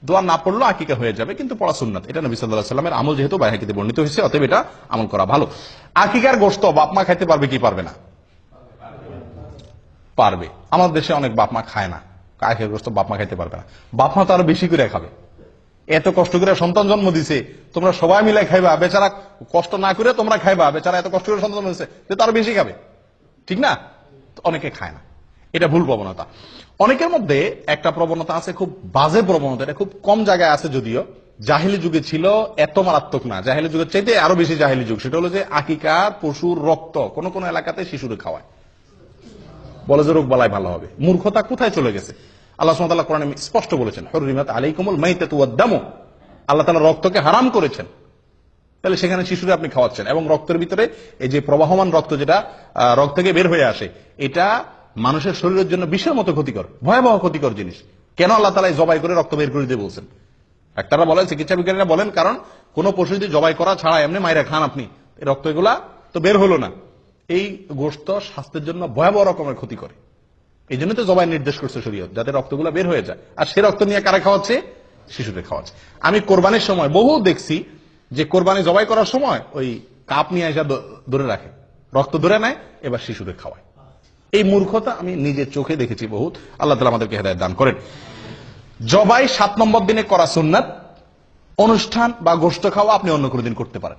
দোয়া না পড়লো আকিকা হয়ে যাবে, কিন্তু পড়া সুন্নাত। এটা নবী সাল্লাল্লাহু আলাইহি ওয়াসাল্লামের আমল, যেহেতু বাইহাকিতে বর্ণিত হয়েছে, অতএব এটা আমল করা ভালো। আকিকার গোশত বাপ মা খাইতে পারবে কি পারবে না? পারবে। আমাদের দেশে অনেক বাপ মা খায় না, আকিকার গোশত বাপ মা খাইতে পারবে না। বাপ মা তো আরো বেশি করে খাবে, এত কষ্ট করে সন্তান জন্ম দিছে, তোমরা সবাই মিলে খাইবা, বেচারা কষ্ট না করে তোমরা খাইবা, বেচারা এত কষ্ট করে সন্তান জন্ম দিছে, তার বেশি খাবে, ঠিক না? অনেকে খায় না, এটা ভুল প্রবণতা। অনেকের মধ্যে একটা প্রবণতা আছে, খুব বাজে প্রবণতা, এটা খুব কম জায়গায় আছে যদিও, জাহেলি যুগে ছিল, এত মারাত্মক না, জাহেলি যুগের চাইতে আরো বেশি জাহেলি যুগ। সেটা হলো যে আকিকার পশুর রক্ত কোন কোন এলাকাতে শিশুরে খাওয়ায়, বলে যে রোগ বালাই ভালো হবে। মূর্খতা কোথায় চলে গেছে? আল্লাহ সুবহানাহু ওয়া তাআলা কোরআনে স্পষ্ট বলেছেন, হুররিমাত আলাইকুমুল মাইতাতু ওয়াদ-দামু, আল্লাহ তাআলা রক্তকে হারাম করেছেন। তাহলে সেখানে শিশুরে আপনি খাওয়াচ্ছেন, এবং রক্তের ভিতরে এই যে প্রবাহমান রক্ত, যেটা রক্ত থেকে বের হয়ে আসে, এটা মানুষের শরীরের জন্য বিষের মতো ক্ষতিকর, ভয়াবহ ক্ষতিকর জিনিস। কেন আল্লাহ তাআলা জবাই করে রক্ত বের করে দিতে বলছেন? ডাক্তাররা বলেন, চিকিৎসা বিজ্ঞানীরা বলেন, কারণ কোন পশু যদি জবাই করা ছাড়া এমনি মাইরা খান আপনি, এই রক্ত এগুলা তো বের হলো না। এই গোশত স্বাস্থ্যের জন্য ভয়াবহ রকমের ক্ষতি করে। এই জন্য তো জবাই নির্দেশ করছে শরীয়ত, যাতে রক্তগুলা বের হয়ে যায়। আর সে রক্ত নিয়ে কারা খাওয়াচ্ছে? শিশুদের খাওয়াচ্ছে। আমি কোরবানির সময় বহু দেখছি যে কোরবানি জবাই করার সময় ওই কাপ নিয়ে এসে ধরে রাখে, রক্ত ধরে নেয়, এবার শিশুদের খাওয়ায়। এই মূর্খতা আমি নিজের চোখে দেখেছি বহুত। আল্লাহ তাআলা আমাদেরকে হেদায়েত দান করেন। জবাই 7 নম্বর দিনে করা সুন্নাত। অনুষ্ঠান বা গোশত খাওয়া আপনি অন্য কোনো দিন করতে পারেন।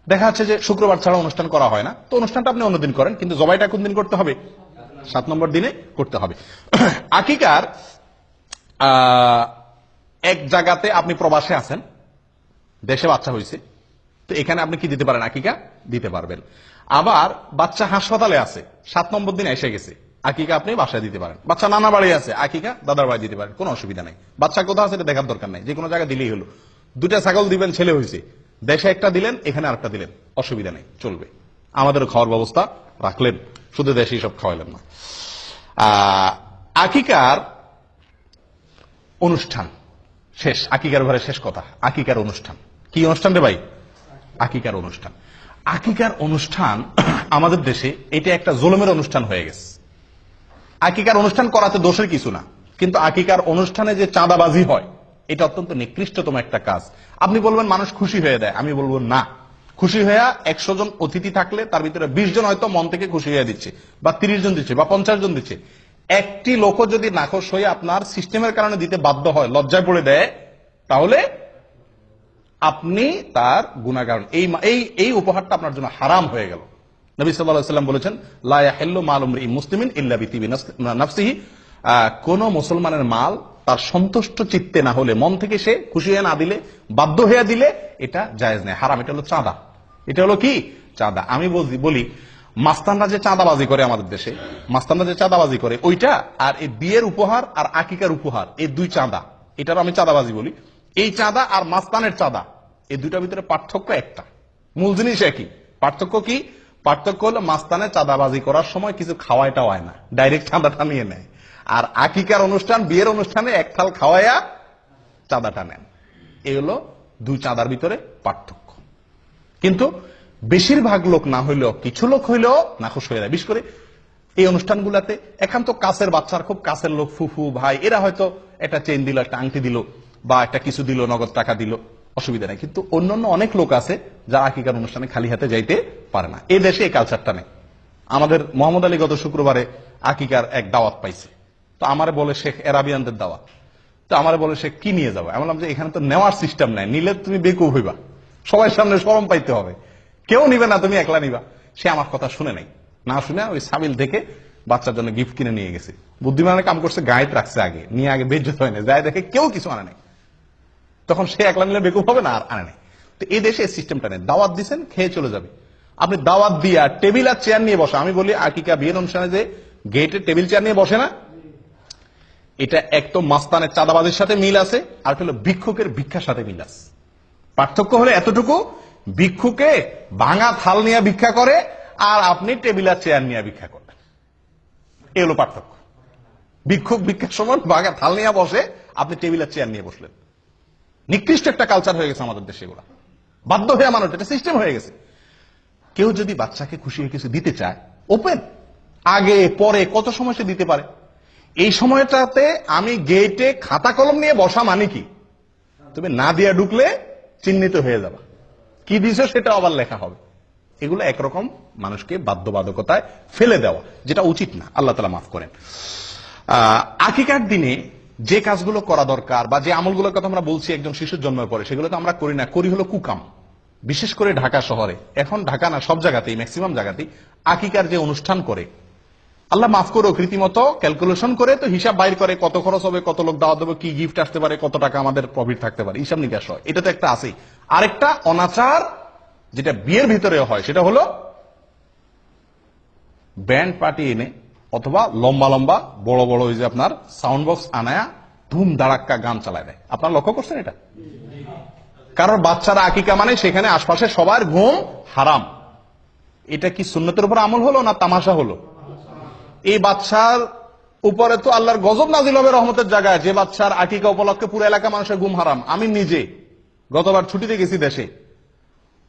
দেখা যাচ্ছে যে শুক্রবার ছাড়া অনুষ্ঠান করা হয় না, তো অনুষ্ঠানটা আপনি অন্যদিন করেন, কিন্তু জবাইটা কোন দিন করতে হবে? 7 নম্বর দিনে করতে হবে। আকিকার এক জায়গাতে আপনি প্রবাসে আছেন, দেশে বাচ্চা হয়েছে, তো এখানে আপনি কি দিতে পারেন? আকিকা দিতে পারবেন। আবার বাচ্চা হাসপাতালে আছে, 7 নম্বর দিন এসে গেছে, আকিকা আপনি বাসায় দিতে পারেন। বাচ্চা নানা বাড়ি আছে, আকিকা দাদার বাড়ি দিতে পারেন, কোনো অসুবিধা নাই। বাচ্চা কোথাও আছে এটা দেখার দরকার নাই, যে কোনো জায়গায় দিলেই হলো। 2টা ছাগল দিবেন, ছেলে হয়েছে, দেশে একটা দিলেন, এখানে আরেকটা দিলেন, অসুবিধা নেই, চলবে। আমাদের খাওয়ার ব্যবস্থা রাখলেন, শুধু দেশে সব খাওয়াইলেন না। আকিকার অনুষ্ঠান শেষ, আকিকার ঘরে শেষ কথা, আকিকার অনুষ্ঠান। কি অনুষ্ঠান রে ভাই? আকিকার অনুষ্ঠান। আকিকার অনুষ্ঠান আমাদের দেশে এটা একটা জুলুমের অনুষ্ঠান হয়ে গেছে। আকিকার অনুষ্ঠান করাতে দোষের কিছু না, কিন্তু আকিকার অনুষ্ঠানে যে চাঁদাবাজি হয় এটা অত্যন্ত নিকৃষ্টতম একটা কাজ। আপনি বলবেন মানুষ খুশি হয়ে দেয়, আমি বলবো না। খুশি হয়ে 100 জন অতিথি থাকলে তার ভিতরে 20 জন হয়তো মন থেকে খুশি হয়ে দিচ্ছে, বা 30 জন দিচ্ছে, বা 50 জন দিচ্ছে। একটি লোক যদি নাখোশ হয়ে আপনার সিস্টেমের কারণে দিতে বাধ্য হয়, লজ্জায় পড়ে দেয়, তাহলে আপনি তার গুনাহগার। এই উপহারটা আপনার জন্য হারাম হয়ে গেল। নবী সাল্লাল্লাহু আলাইহি ওয়াসাল্লাম বলেছেন, লা ইয়াহিল্লু মালু ইমরিইন মুসলিমিন ইল্লা বিতিবি নাফসিহি। কোন মুসলমানের মাল তার সন্তুষ্ট চিত্তে না হলে, মন থেকে সে খুশি হয়ে না দিলে, বাধ্য হয়ে দিলে, এটা জায়েজ নেই, হারাম। এটা হলো চাঁদা। এটা হলো কি? চাঁদা। আমি বলি মাস্তানরা যে চাঁদাবাজি করে আমাদের দেশে, মাস্তানরা যে চাঁদাবাজি করে ওইটা, আর এই বিয়ের উপহার আর আকিকার উপহার, এই 2 চাঁদা, এটার আমি চাঁদাবাজি বলি। এই চাঁদা আর মাস্তানের চাঁদা, এই দুইটার ভিতরে পার্থক্য একটা, মূল জিনিস একই। পার্থক্য কি? পার্থক্য হলো মাস্তানে চাঁদাবাজি করার সময় কিছু খাওয়াইটা হয় না, ডাইরেক্ট চাঁদাটা নিয়ে নেয়। আর আকিকার অনুষ্ঠান, বিয়ের অনুষ্ঠানে এক থাল খাওয়াইয়া চাঁদাটা নেন। এই হলো 2 চাঁদার ভিতরে পার্থক্য। কিন্তু বেশিরভাগ লোক না হইলেও কিছু লোক হইলেও নাখোশ হয়ে যায়। বিশেষ করে এই অনুষ্ঠানগুলোতে একান্ত কাছের বাচ্চার, খুব কাছের লোক, ফুফু ভাই, এরা হয়তো একটা চেইন দিল, একটা আংটি দিল, বা একটা কিছু দিল, নগদ টাকা দিল, অসুবিধা নেই। কিন্তু অন্যান্য অনেক লোক আছে যারা আকিকার অনুষ্ঠানে খালি হাতে যাইতে পারে না। এই দেশে এই কালচারটা নেই। আমাদের মোহাম্মদ আলী গত শুক্রবারে আকিকার এক দাওয়াত পাইছে, তো আমারে বলে শেখ এরাবিয়ানদের দাওয়াত, তো আমারে বলে শেখ কি নিয়ে যাবো? আমি বললাম যে এখানে তো নেওয়ার সিস্টেম নাই, নিলে তুমি বেকুব হইবা, সবাই সামনে শরম পাইতে হবে, কেউ নিবে না, তুমি একলা নিবা। সে আমার কথা শুনে নাই, না শুনে ওই সাবিল থেকে বাচ্চার জন্য গিফট কিনে নিয়ে গেছে। বুদ্ধিমানের কাম করছে, গায়েত রাখছে আগে, নিয়ে আগে বেজ্জত হয় না, যায় দেখে কেউ কিছু আনে নাই, তখন সে একলা নিলে বেকুব হবে না, আর আনে নাই। তো এই দেশে এই সিস্টেমটা নেই। দাওয়াত দিচ্ছেন, খেয়ে চলে যাবে। আপনি দাওয়াত দিয়া টেবিল আর চেয়ার নিয়ে বসা, আমি বলি আকিকা বিয়ের অনুষ্ঠানে যে গেটে টেবিল চেয়ার নিয়ে বসে না, এটা এক তো মাস্তানের চাঁদাবাজির সাথে মিল আছে, আর হলো ভিক্ষুকের ভিক্ষার সাথে মিল আছে। পার্থক্য হলো এতটুকু, ভিক্ষুকে ভাঙা থাল নিয়ে ভিক্ষা করে, আর আপনি টেবিল আর চেয়ার নিয়ে ভিক্ষা করেন। এই হলো পার্থক্য। ভিক্ষুক ভিক্ষার সময় ভাঙা থাল নিয়ে বসে, আপনি টেবিল আর চেয়ার নিয়ে বসলেন। নিকৃষ্ট একটা কালচার হয়ে গেছে আমাদের দেশে, এগুলা বাধ্য হয়ে মানুষ, এটা সিস্টেম হয়ে গেছে। কেউ যদি বাচ্চাকে খুশি হয়ে কিছু দিতে চায়, ওপেন, আগে পরে কত সময় সে দিতে পারে। এই সময়টাতে আমি গেটে খাতা কলম নিয়ে বসা মানে কি? তুমি না দিয়া ঢুকলে চিহ্নিত হয়ে যাবা, কি দিছো সেটা আবার লেখা হবে। এগুলো একরকম মানুষকে বাধ্যবাধকতায় ফেলে দেওয়া, যেটা উচিত না। আল্লাহ তাআলা মাফ করেন। আকিকার দিনে যে কাজগুলো করা দরকার, বা যে আমলগুলোর কথা আমরা বলছি একজন শিশুর জন্মের পরে, সেগুলো তো আমরা করি না, করি হলো কুকাম। বিশেষ করে ঢাকা শহরে, এখন ঢাকা না সব জায়গাতেই, ম্যাক্সিমাম জায়গাতেই আকিকার যে অনুষ্ঠান করে, আল্লাহ মাফ করুক, রীতিমতো ক্যালকুলেশন করে তো হিসাব বাইর করে, কত খরচ হবে, কত লোক দাওয়াত দেবে, কি গিফট আসতে পারে, কত টাকা আমাদের প্রফিট থাকতে পারে, হিসাব নিকাশ হয়। এটা তো একটা আছেই। আরেকটা অনাচার যেটা বিয়ের ভিতরে হয়, সেটা হলো ব্যান্ড পার্টি এনে, অথবা লম্বা লম্বা বড় বড় ওই যে আপনার সাউন্ড বক্স আনায়া ধুম ধাড়াক্কা গান চালায় দেয়। আপনারা লক্ষ্য করছেন এটা? কারণ বাচ্চারা আকিকা মানে সেখানে আশপাশে সবার ঘুম হারাম। এটা কি সুন্নতের উপর আমল হলো না তামাশা হলো? এই বাচ্চার উপরে তো আল্লাহর গজব নাজিল হবে রহমতের জায়গায়, যে বাচ্চার আকিকা উপলক্ষে পুরো এলাকা মানুষের ঘুম হারাম। আমি নিজে গতবার ছুটিতে গেছি দেশে,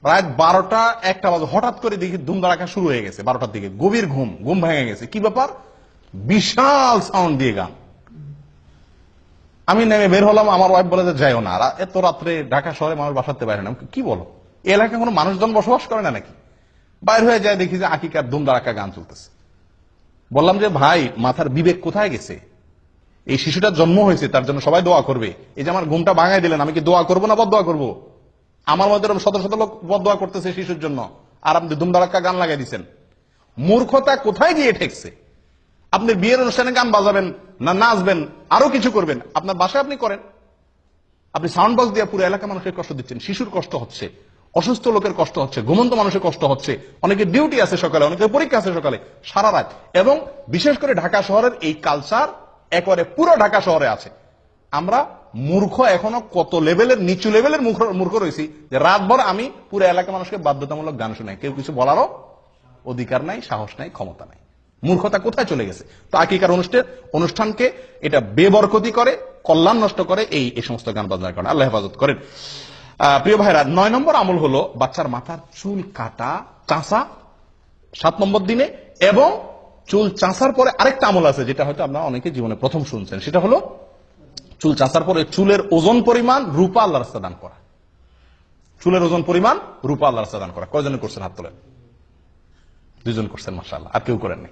রাত 12টা 1টা বাজে হঠাৎ করে দেখি ধুমধাড়াকা শুরু হয়ে গেছে। 12টার দিকে গভীর ঘুম ভেঙে গেছে। কি ব্যাপার? বিশাল সাউন্ড দিয়ে গান। আমি নেমে বের হলাম, আমার ওয়াইফ বলে যে যাইও না, এত রাত্রে ঢাকা শহরে মানুষ বাসাতে পারে না। কি বলো, এই এলাকায় কোনো মানুষজন বসবাস করে না নাকি? বাইর হয়ে যায়, দেখি যে আকিকার ধুমধাড়াকা গান চলতেছে। বললাম যে ভাই, মাথার বিবেক কোথায় গেছে? এই শিশুটার জন্ম হয়েছে, তার জন্য সবাই দোয়া করবে। এই যে আমার ঘুমটা ভাঙাই দিলেন, আমি কি দোয়া করবো না বদদোয়া করবো? আমার মধ্যে শত শত লোক বদদোয়া করতেছে শিশুর জন্য, আর আপনি ধুমধাড়াক্কা গান লাগাই দিচ্ছেন। মূর্খতা কোথায় গিয়ে ঠেকছে? আপনি বিয়ের অনুষ্ঠানে গান বাজাবেন না, নাচবেন, আরো কিছু করবেন, আপনার বাসায় আপনি করেন। আপনি সাউন্ড বক্স দিয়ে পুরো এলাকা মানুষের কষ্ট দিচ্ছেন। শিশুর কষ্ট হচ্ছে, অসুস্থ লোকের কষ্ট হচ্ছে, ঘুমন্ত মানুষের কষ্ট হচ্ছে, অনেকের ডিউটি আছে সকালে, অনেকের পরীক্ষা আছে সকালে, সারা রাত। এবং বিশেষ করে ঢাকা শহরের এই কালচার একবারে পুরো ঢাকা শহরে আছে। আমরা মূর্খ, এখনো কত লেভেলের নিচু লেভেলের মূর্খ রয়েছি যে রাতভর আমি পুরো এলাকা মানুষকে বাধ্যতামূলক গান শোনাই, কেউ কিছু বলারও অধিকার নাই, সাহস নাই, ক্ষমতা নাই। মূর্খতা কোথায় চলে গেছে? তো আকিকার অনুষ্ঠানকে এটা বেবরকতি করে, কল্যাণ নষ্ট করে এই সমস্ত গান বাজনার কারণে। আল্লাহ হেফাজত করেন। প্রিয় ভাইরা, 9 নম্বর আমল হলো বাচ্চার মাথার চুল কাটা, চাঁচা 7 নম্বর দিনে। এবং চুল চাঁচার পরে আরেকটা আমল আছে, যেটা হয়তো আপনারা অনেকে জীবনে প্রথম শুনছেন। সেটা হলো চুল চাঁচার পরে চুলের ওজন পরিমাণ রূপা আল্লাহর রাস্তায় দান করা। চুলের ওজন পরিমাণ রূপা আল্লাহর রাস্তায় দান করা। কয়জনে করছেন হাত তোলেন? 2 জন করছেন, মাশাআল্লাহ। আর কেউ করেননি?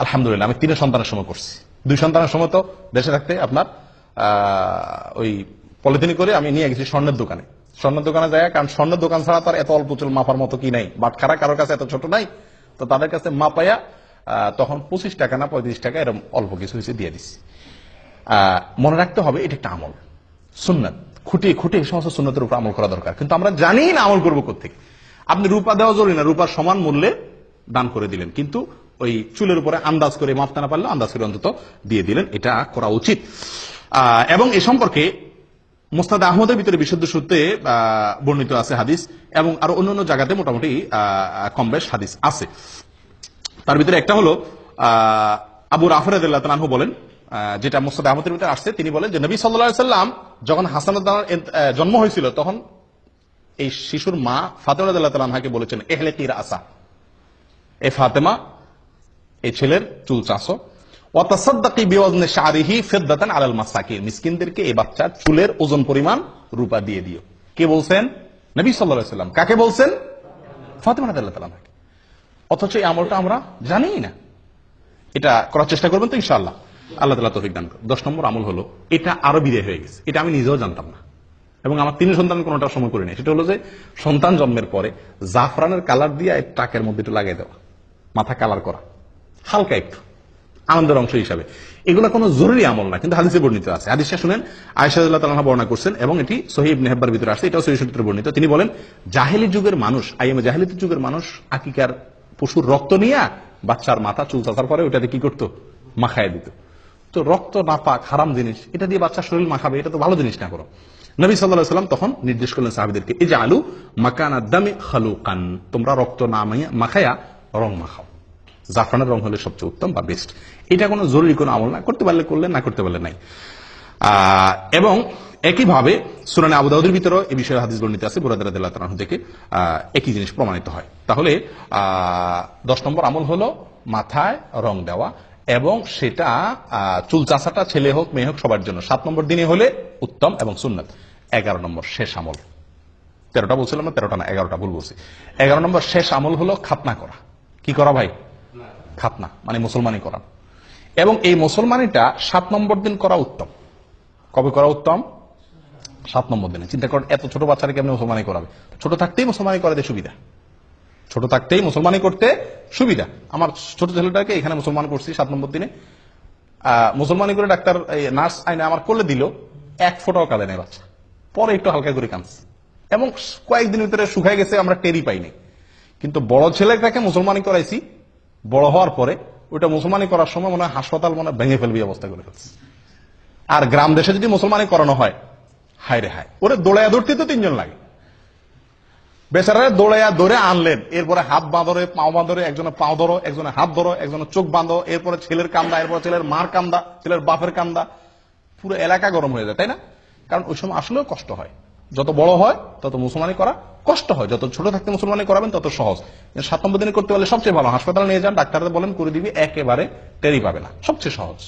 আলহামদুলিল্লাহ। আমি 3 সন্তানের সময় করছি। 2 সন্তানের সময় তো দেশে থাকতে আপনার ওই পলিথিন করে আমি নিয়ে গেছি স্বর্ণের দোকানে। স্বর্ণের দোকানে যায়, কারণ স্বর্ণের দোকান ছাড়া তার এত অল্প চুল মাপার মতো কি নাই, বাটখারা কারোর কাছে এত ছোট নাই। তো তাদের কাছে মাপাইয়া তখন 25 টাকা না 35 টাকা এরকম অল্প কিছু দিয়ে দিচ্ছি। মনে রাখতে হবে এটা একটা আমল, সুন্নাত। খুঁটিয়ে খুঁটিয়ে এই সমস্ত সুন্নতের উপর আমল করা দরকার। কিন্তু আমরা জানি না আমল করবো কোথেকে। আপনি রূপা দেওয়া জরুরি না, রূপার সমান মূল্যে দান করে দিলেন, কিন্তু ওই চুলের উপরে আন্দাজ করে মাপতে না পারলে আন্দাজ করে অন্তত দিয়ে দিলেন, এটা করা উচিত। এবং এ সম্পর্কে মুসনাদ আহমদের ভিতরে বিশুদ্ধ সূত্রে বর্ণিত আছে হাদিস, এবং আরো অন্যান্য জায়গাতে মোটামুটি কম বেশ হাদিস আছে। তার ভিতরে একটা হলো আবু রাফি রাদিয়াল্লাহু তাআলা আনহু বলেন, যেটা মুসনাদ আহমদের ভিতরে আসছে, তিনি বলেন যে নবী সাল্লাল্লাহু আলাইহি সাল্লাম যখন হাসান জন্ম হয়েছিল, তখন এই শিশুর মা ফাতেমা রাদিয়াল্লাহু তাআলা আনহাকে বলেছেন, ইহলিকি রাসা, এ ফাতেমা, এই ছেলের চুল চাঁচো, ওয়া তাসাদদাকি বিওয়াজনি শারিহি ফিদ্দাতান আলাল মাসাকিন, মিসকিনদেরকে এই বাচ্চার চুলের ওজন পরিমাণ রূপা দিয়ে দিও। কে বলছেন? নবী সাল্লাল্লাহু আলাইহি সাল্লাম। কাকে বলছেন? ফাতেমা রাদিয়াল্লাহু তাআলা আনহাকে। অথচ এই আমলটা আমরা জানি না। এটা করার চেষ্টা করবেন তো ইনশাআল্লাহ, আল্লাহ তাআলা তৌফিক দান করুন। 10 নম্বর আমল হলো, এটা আরো বিদায় হয়ে গেছে, এটা আমি নিজেও জানতাম না, এবং আমার 3 সন্তান কোনোটা সময় করিনি। সেটা হলো যে সন্তান জন্মের পরে জাফরানের কালার দিয়ে টাকের মধ্যে একটু লাগাই দেওয়া, মাথা কালার করা, হালকা একটু আনন্দের অংশ হিসাবে। এগুলো কোনো জরুরি আমল না, কিন্তু হাদিসে বর্ণিত আছে। হাদিসটা শুনেন, আয়েশা রাদিয়াল্লাহু তাআলা বর্ণনা করছেন, এবং এটি সহিহ ইবনে হিব্বানের ভিতরে আছে, এটাও সহিহ সূত্রে বর্ণিত। তিনি বলেন, জাহেলি যুগের মানুষ, আইয়ামে জাহেলিয়াত যুগের মানুষ আকিকার পশুর রক্ত নিয়ে বাচ্চার মাথা চুল চাঁচার পরে ওটাতে কি করতো? মাখায় দিত। তো রক্ত নাপাক, হারাম জিনিস, এটা দিয়ে বাচ্চার শরীর মাখাবে, এটা তো ভালো জিনিস না করো। নবী সাল্লাল্লাহু আলাইহি ওয়াসাল্লাম তখন নির্দেশ করলেন সাহাবীদেরকে, ইজআলু মাকানা দামি খালুকান, তোমরা রক্ত না মাখায়া রং মাখাও। জাফরানের রং হলে সবচেয়ে উত্তম বা বেস্ট। এটা কোনো জরুরি কোনো আমল না, করতে পারলে করলেন, না করতে পারলে নাই। এবং একইভাবে সুনানে আবু দাউদের ভিতরে এই বিষয়ে হাদিস বর্ণিত আছে, বুরায়দা রাদিয়াল্লাহু তাআলা আনহু থেকে একই জিনিস প্রমাণিত হয়। তাহলে 10 নম্বর আমল হলো মাথায় রং দেওয়া, এবং সেটা চুল চাঁচাটা ছেলে হোক মেয়ে হোক সবার জন্য 7 নম্বর দিনে হলে উত্তম এবং সুন্নাত। 11 নম্বর শেষ আমল, 13টা বলছিলাম না, 13টা না 11টা ভুল বলছি। 11 নম্বর শেষ আমল হলো খাতনা করা। কি করা ভাই? খাতনা মানে মুসলমানি করা। এবং এই মুসলমানিটা 7 নম্বর দিন করা উত্তম। কবে করা উত্তম? 7 নম্বর দিনে। চিন্তা করেন, এত ছোট বাচ্চারা কেমন মুসলমানি করাবে? ছোট থাকতেই মুসলমানি করাতে সুবিধা, ছোট থাকতেই মুসলমানি করতে সুবিধা। আমার ছোট ছেলেটাকে এখানে মুসলমান করছি 7 নম্বর দিনে। মুসলমানি করে ডাক্তার নার্স আইনে আমার করলে দিল, 1 ফোঁটাও কাঁদে নাই বাচ্চা। পরে একটু হালকা করে কাঁদছে, এবং কয়েকদিন ভিতরে শুকায় গেছে, আমরা টেরই পাইনি। কিন্তু বড় ছেলেটাকে মুসলমানি করাইছি, বড় হওয়ার পরে ওইটা মুসলমানি করার সময় মনে হয় হাসপাতাল মনে হয় ভেঙে ফেলবি অবস্থা করে ফেলছে। আর গ্রাম দেশে যদি মুসলমানি করানো হয়, হায় রে হায়, ওরে দৌড়াইয়া ধরতে তো 3 জন লাগে। বেচারা দৌড়াইয়া ধরে আনলেন, এরপরে হাত বাঁধরে, পাও বাঁধরে, একজনের পাও ধরো, একজনের হাত ধরো, একজনের চোখ বাঁধো, এরপরে ছেলের কান্দা, এরপরে ছেলের মার কান্দা, ছেলের বাপের কান্দা, পুরো এলাকা গরম হয়ে যায়, তাই না? কারণ ওই সময় আসলেও কষ্ট হয়। যত বড় হয় তত মুসলমানি করা কষ্ট হয়, যত ছোট থাকতে মুসলমানি করাবেন তত সহজ। 7 নম্বর দিনে করতে পারলে সবচেয়ে ভালো। হাসপাতালে নিয়ে যান, ডাক্তারদের বলেন করে দিবি, একেবারে টেরি পাবে না, সবচেয়ে সহজ।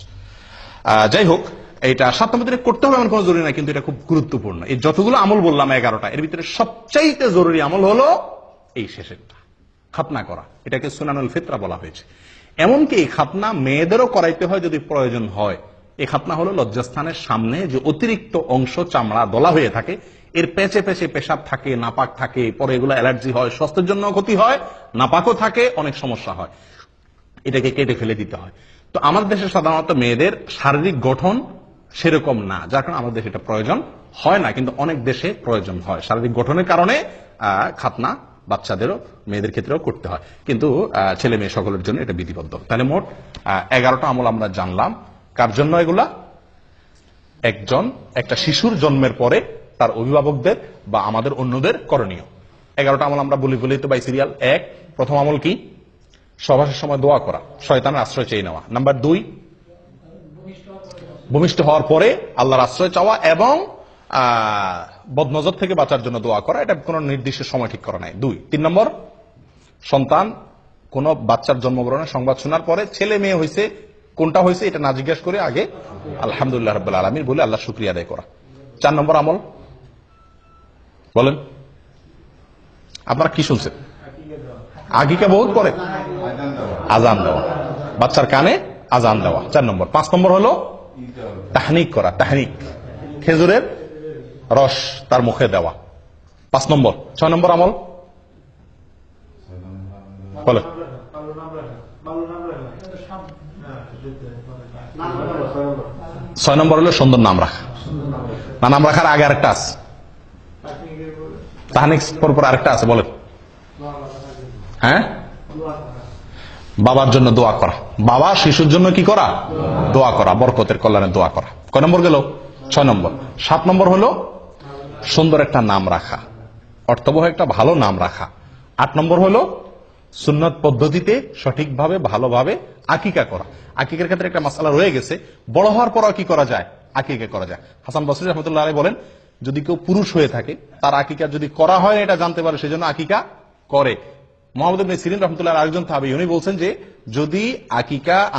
যাই হোক, এটা 7 নম্বর দিনে করতে হবে এমন কোনো জরুরি না, কিন্তু এটা খুব গুরুত্বপূর্ণ। এই যতগুলো আমল বললাম 11টা, এর ভিতরে সবচাইতে জরুরি আমল হলো এই শেষেরটা, খাতনা করা। এটাকে সুনানুল ফিতরা বলা হয়েছে। এমনকি এই খাতনা মেয়েদেরও করাইতে হয় যদি প্রয়োজন হয়। এই খাতনা হলো লজ্জাস্থানের সামনে যে অতিরিক্ত অংশ চামড়া দলা হয়ে থাকে, এর পেঁচে পেঁচে পেশাব থাকে, নাপাক থাকে, পরে এগুলো অ্যালার্জি হয়, স্বাস্থ্যের জন্য ক্ষতি হয়, নাপাকও থাকে, অনেক সমস্যা হয়, এটাকে কেটে ফেলে দিতে হয়। তো আমাদের দেশে সাধারণত মেয়েদের শারীরিক গঠন সেরকম না, যার কারণে আমাদের দেশে এটা প্রয়োজন হয় না, কিন্তু অনেক দেশে প্রয়োজন হয়। শারীরিক গঠনের কারণে খাতনা বাচ্চাদেরও, মেয়েদের ক্ষেত্রেও করতে হয়, কিন্তু ছেলে মেয়ে সকলের জন্য এটা বিধিবদ্ধ। তাহলে মোট 11টা আমল আমরা জানলাম। কার জন্য এগুলা? একটা শিশুর জন্মের পরে তার অভিভাবকদের বা আমাদের অন্যদের করণীয়। 11টা আমল আমরা বলি তো বাই সিরিয়াল। 1, প্রথম আমল কি? সহবাসের সময় দোয়া করা, শয়তানের আশ্রয় চেয়ে নেওয়া। নাম্বার 2, ভূমিষ্ঠ হওয়ার পরে আল্লাহর আশ্রয় চাওয়া এবং বদনজর থেকে বাঁচার জন্য দোয়া করা। এটা কোন নির্দিষ্ট সময় ঠিক করা নাই। 2, 3 নম্বর, সন্তান কোন বাচ্চার জন্মগ্রহণের সংবাদ শোনার পরে ছেলে মেয়ে হয়েছে, কোনটা হয়েছে এটা না জিজ্ঞাসা করে আগে আলহামদুলিল্লাহ রাব্বিল আলামিন বলে আল্লাহ শুকরিয়া আদায় করা। 4 নম্বর আমল বলেন, আপনারা কি শুনছেন? আকিকা বহুত পরে আজান দেওয়া, বাচ্চার কানে আজান দেওয়া 4 নম্বর। 5 নম্বর হলো তাহনিক করা, তাহনিক, খেজুরের রস তার মুখে দেওয়া 5 নম্বর। 6 নম্বর আমল বলেন। 6 নম্বর হলো সুন্দর নাম রাখা। না, নাম রাখার আগে আরেকটা আছে, তাহনিক পর আরেকটা আছে, বলেন। হ্যাঁ, বাবার জন্য দোয়া করা, বাবা শিশুর জন্য কি করা? দোয়া করা, বরকতের কল্যাণে দোয়া করা। কয় নম্বর গেল? 6 নম্বর। 7 নম্বর হলো সুন্দর একটা নাম রাখা, অর্থবহ একটা ভালো নাম রাখা। 8 নম্বর হলো সুন্নত পদ্ধতিতে সঠিকভাবে ভালোভাবে আকিকা করা। আকিকার ক্ষেত্রে একটা মাসালা রয়ে গেছে, বড় হওয়ার পরও কি করা যায়? আকিকা করা যায়। হাসান বসরি রহমতুল্লাহ আলাইহি বলেন, যদি কেউ পুরুষ হয়ে থাকে, তার আকিকা যদি করা হয় এটা জানতে পারে, সেজন্য আকিকা করে। মুহাম্মদ ইবনে সিরিন রাহমাতুল্লাহ আলাইহি আরেকজন তাবেঈ, উনি বলছেন যে যদি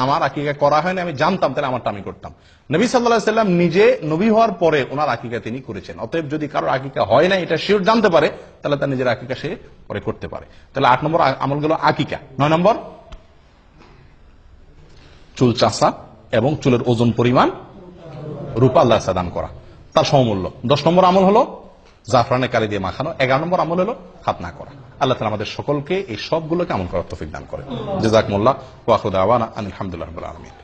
আমার আকিকা করা হয় না, আমি জানতাম, তাহলে আমারটা আমি করতাম। নবী সাল্লাল্লাহু আলাইহি সাল্লাম নিজে নবী হওয়ার পরে ওনার আকিকা তিনি করেছেন। অতএব যদি কারোর আকিকা হয় না এটা শিওর জানতে পারে, তাহলে তার নিজের আকিকা সে পরে করতে পারে। তাহলে 8 নম্বর আমল গেল আকিকা। 9 নম্বর চুল চাষা এবং চুলের ওজন পরিমাণ রূপা আল্লাহ দান করা, তার সমমূল্য। 10 নম্বর আমল হলো জাফরানে কালি দিয়ে মাখানো। 11 নম্বর আমল হলো খাতনা করা। আল্লাহ তাআলা আমাদের সকলকে এই সবগুলোকে আমল করার তৌফিক দান করে। জাযাকুমুল্লাহ ওয়া আখিরু দাওয়ানা আলহামদুলিল্লাহি রাব্বিল আলামিন।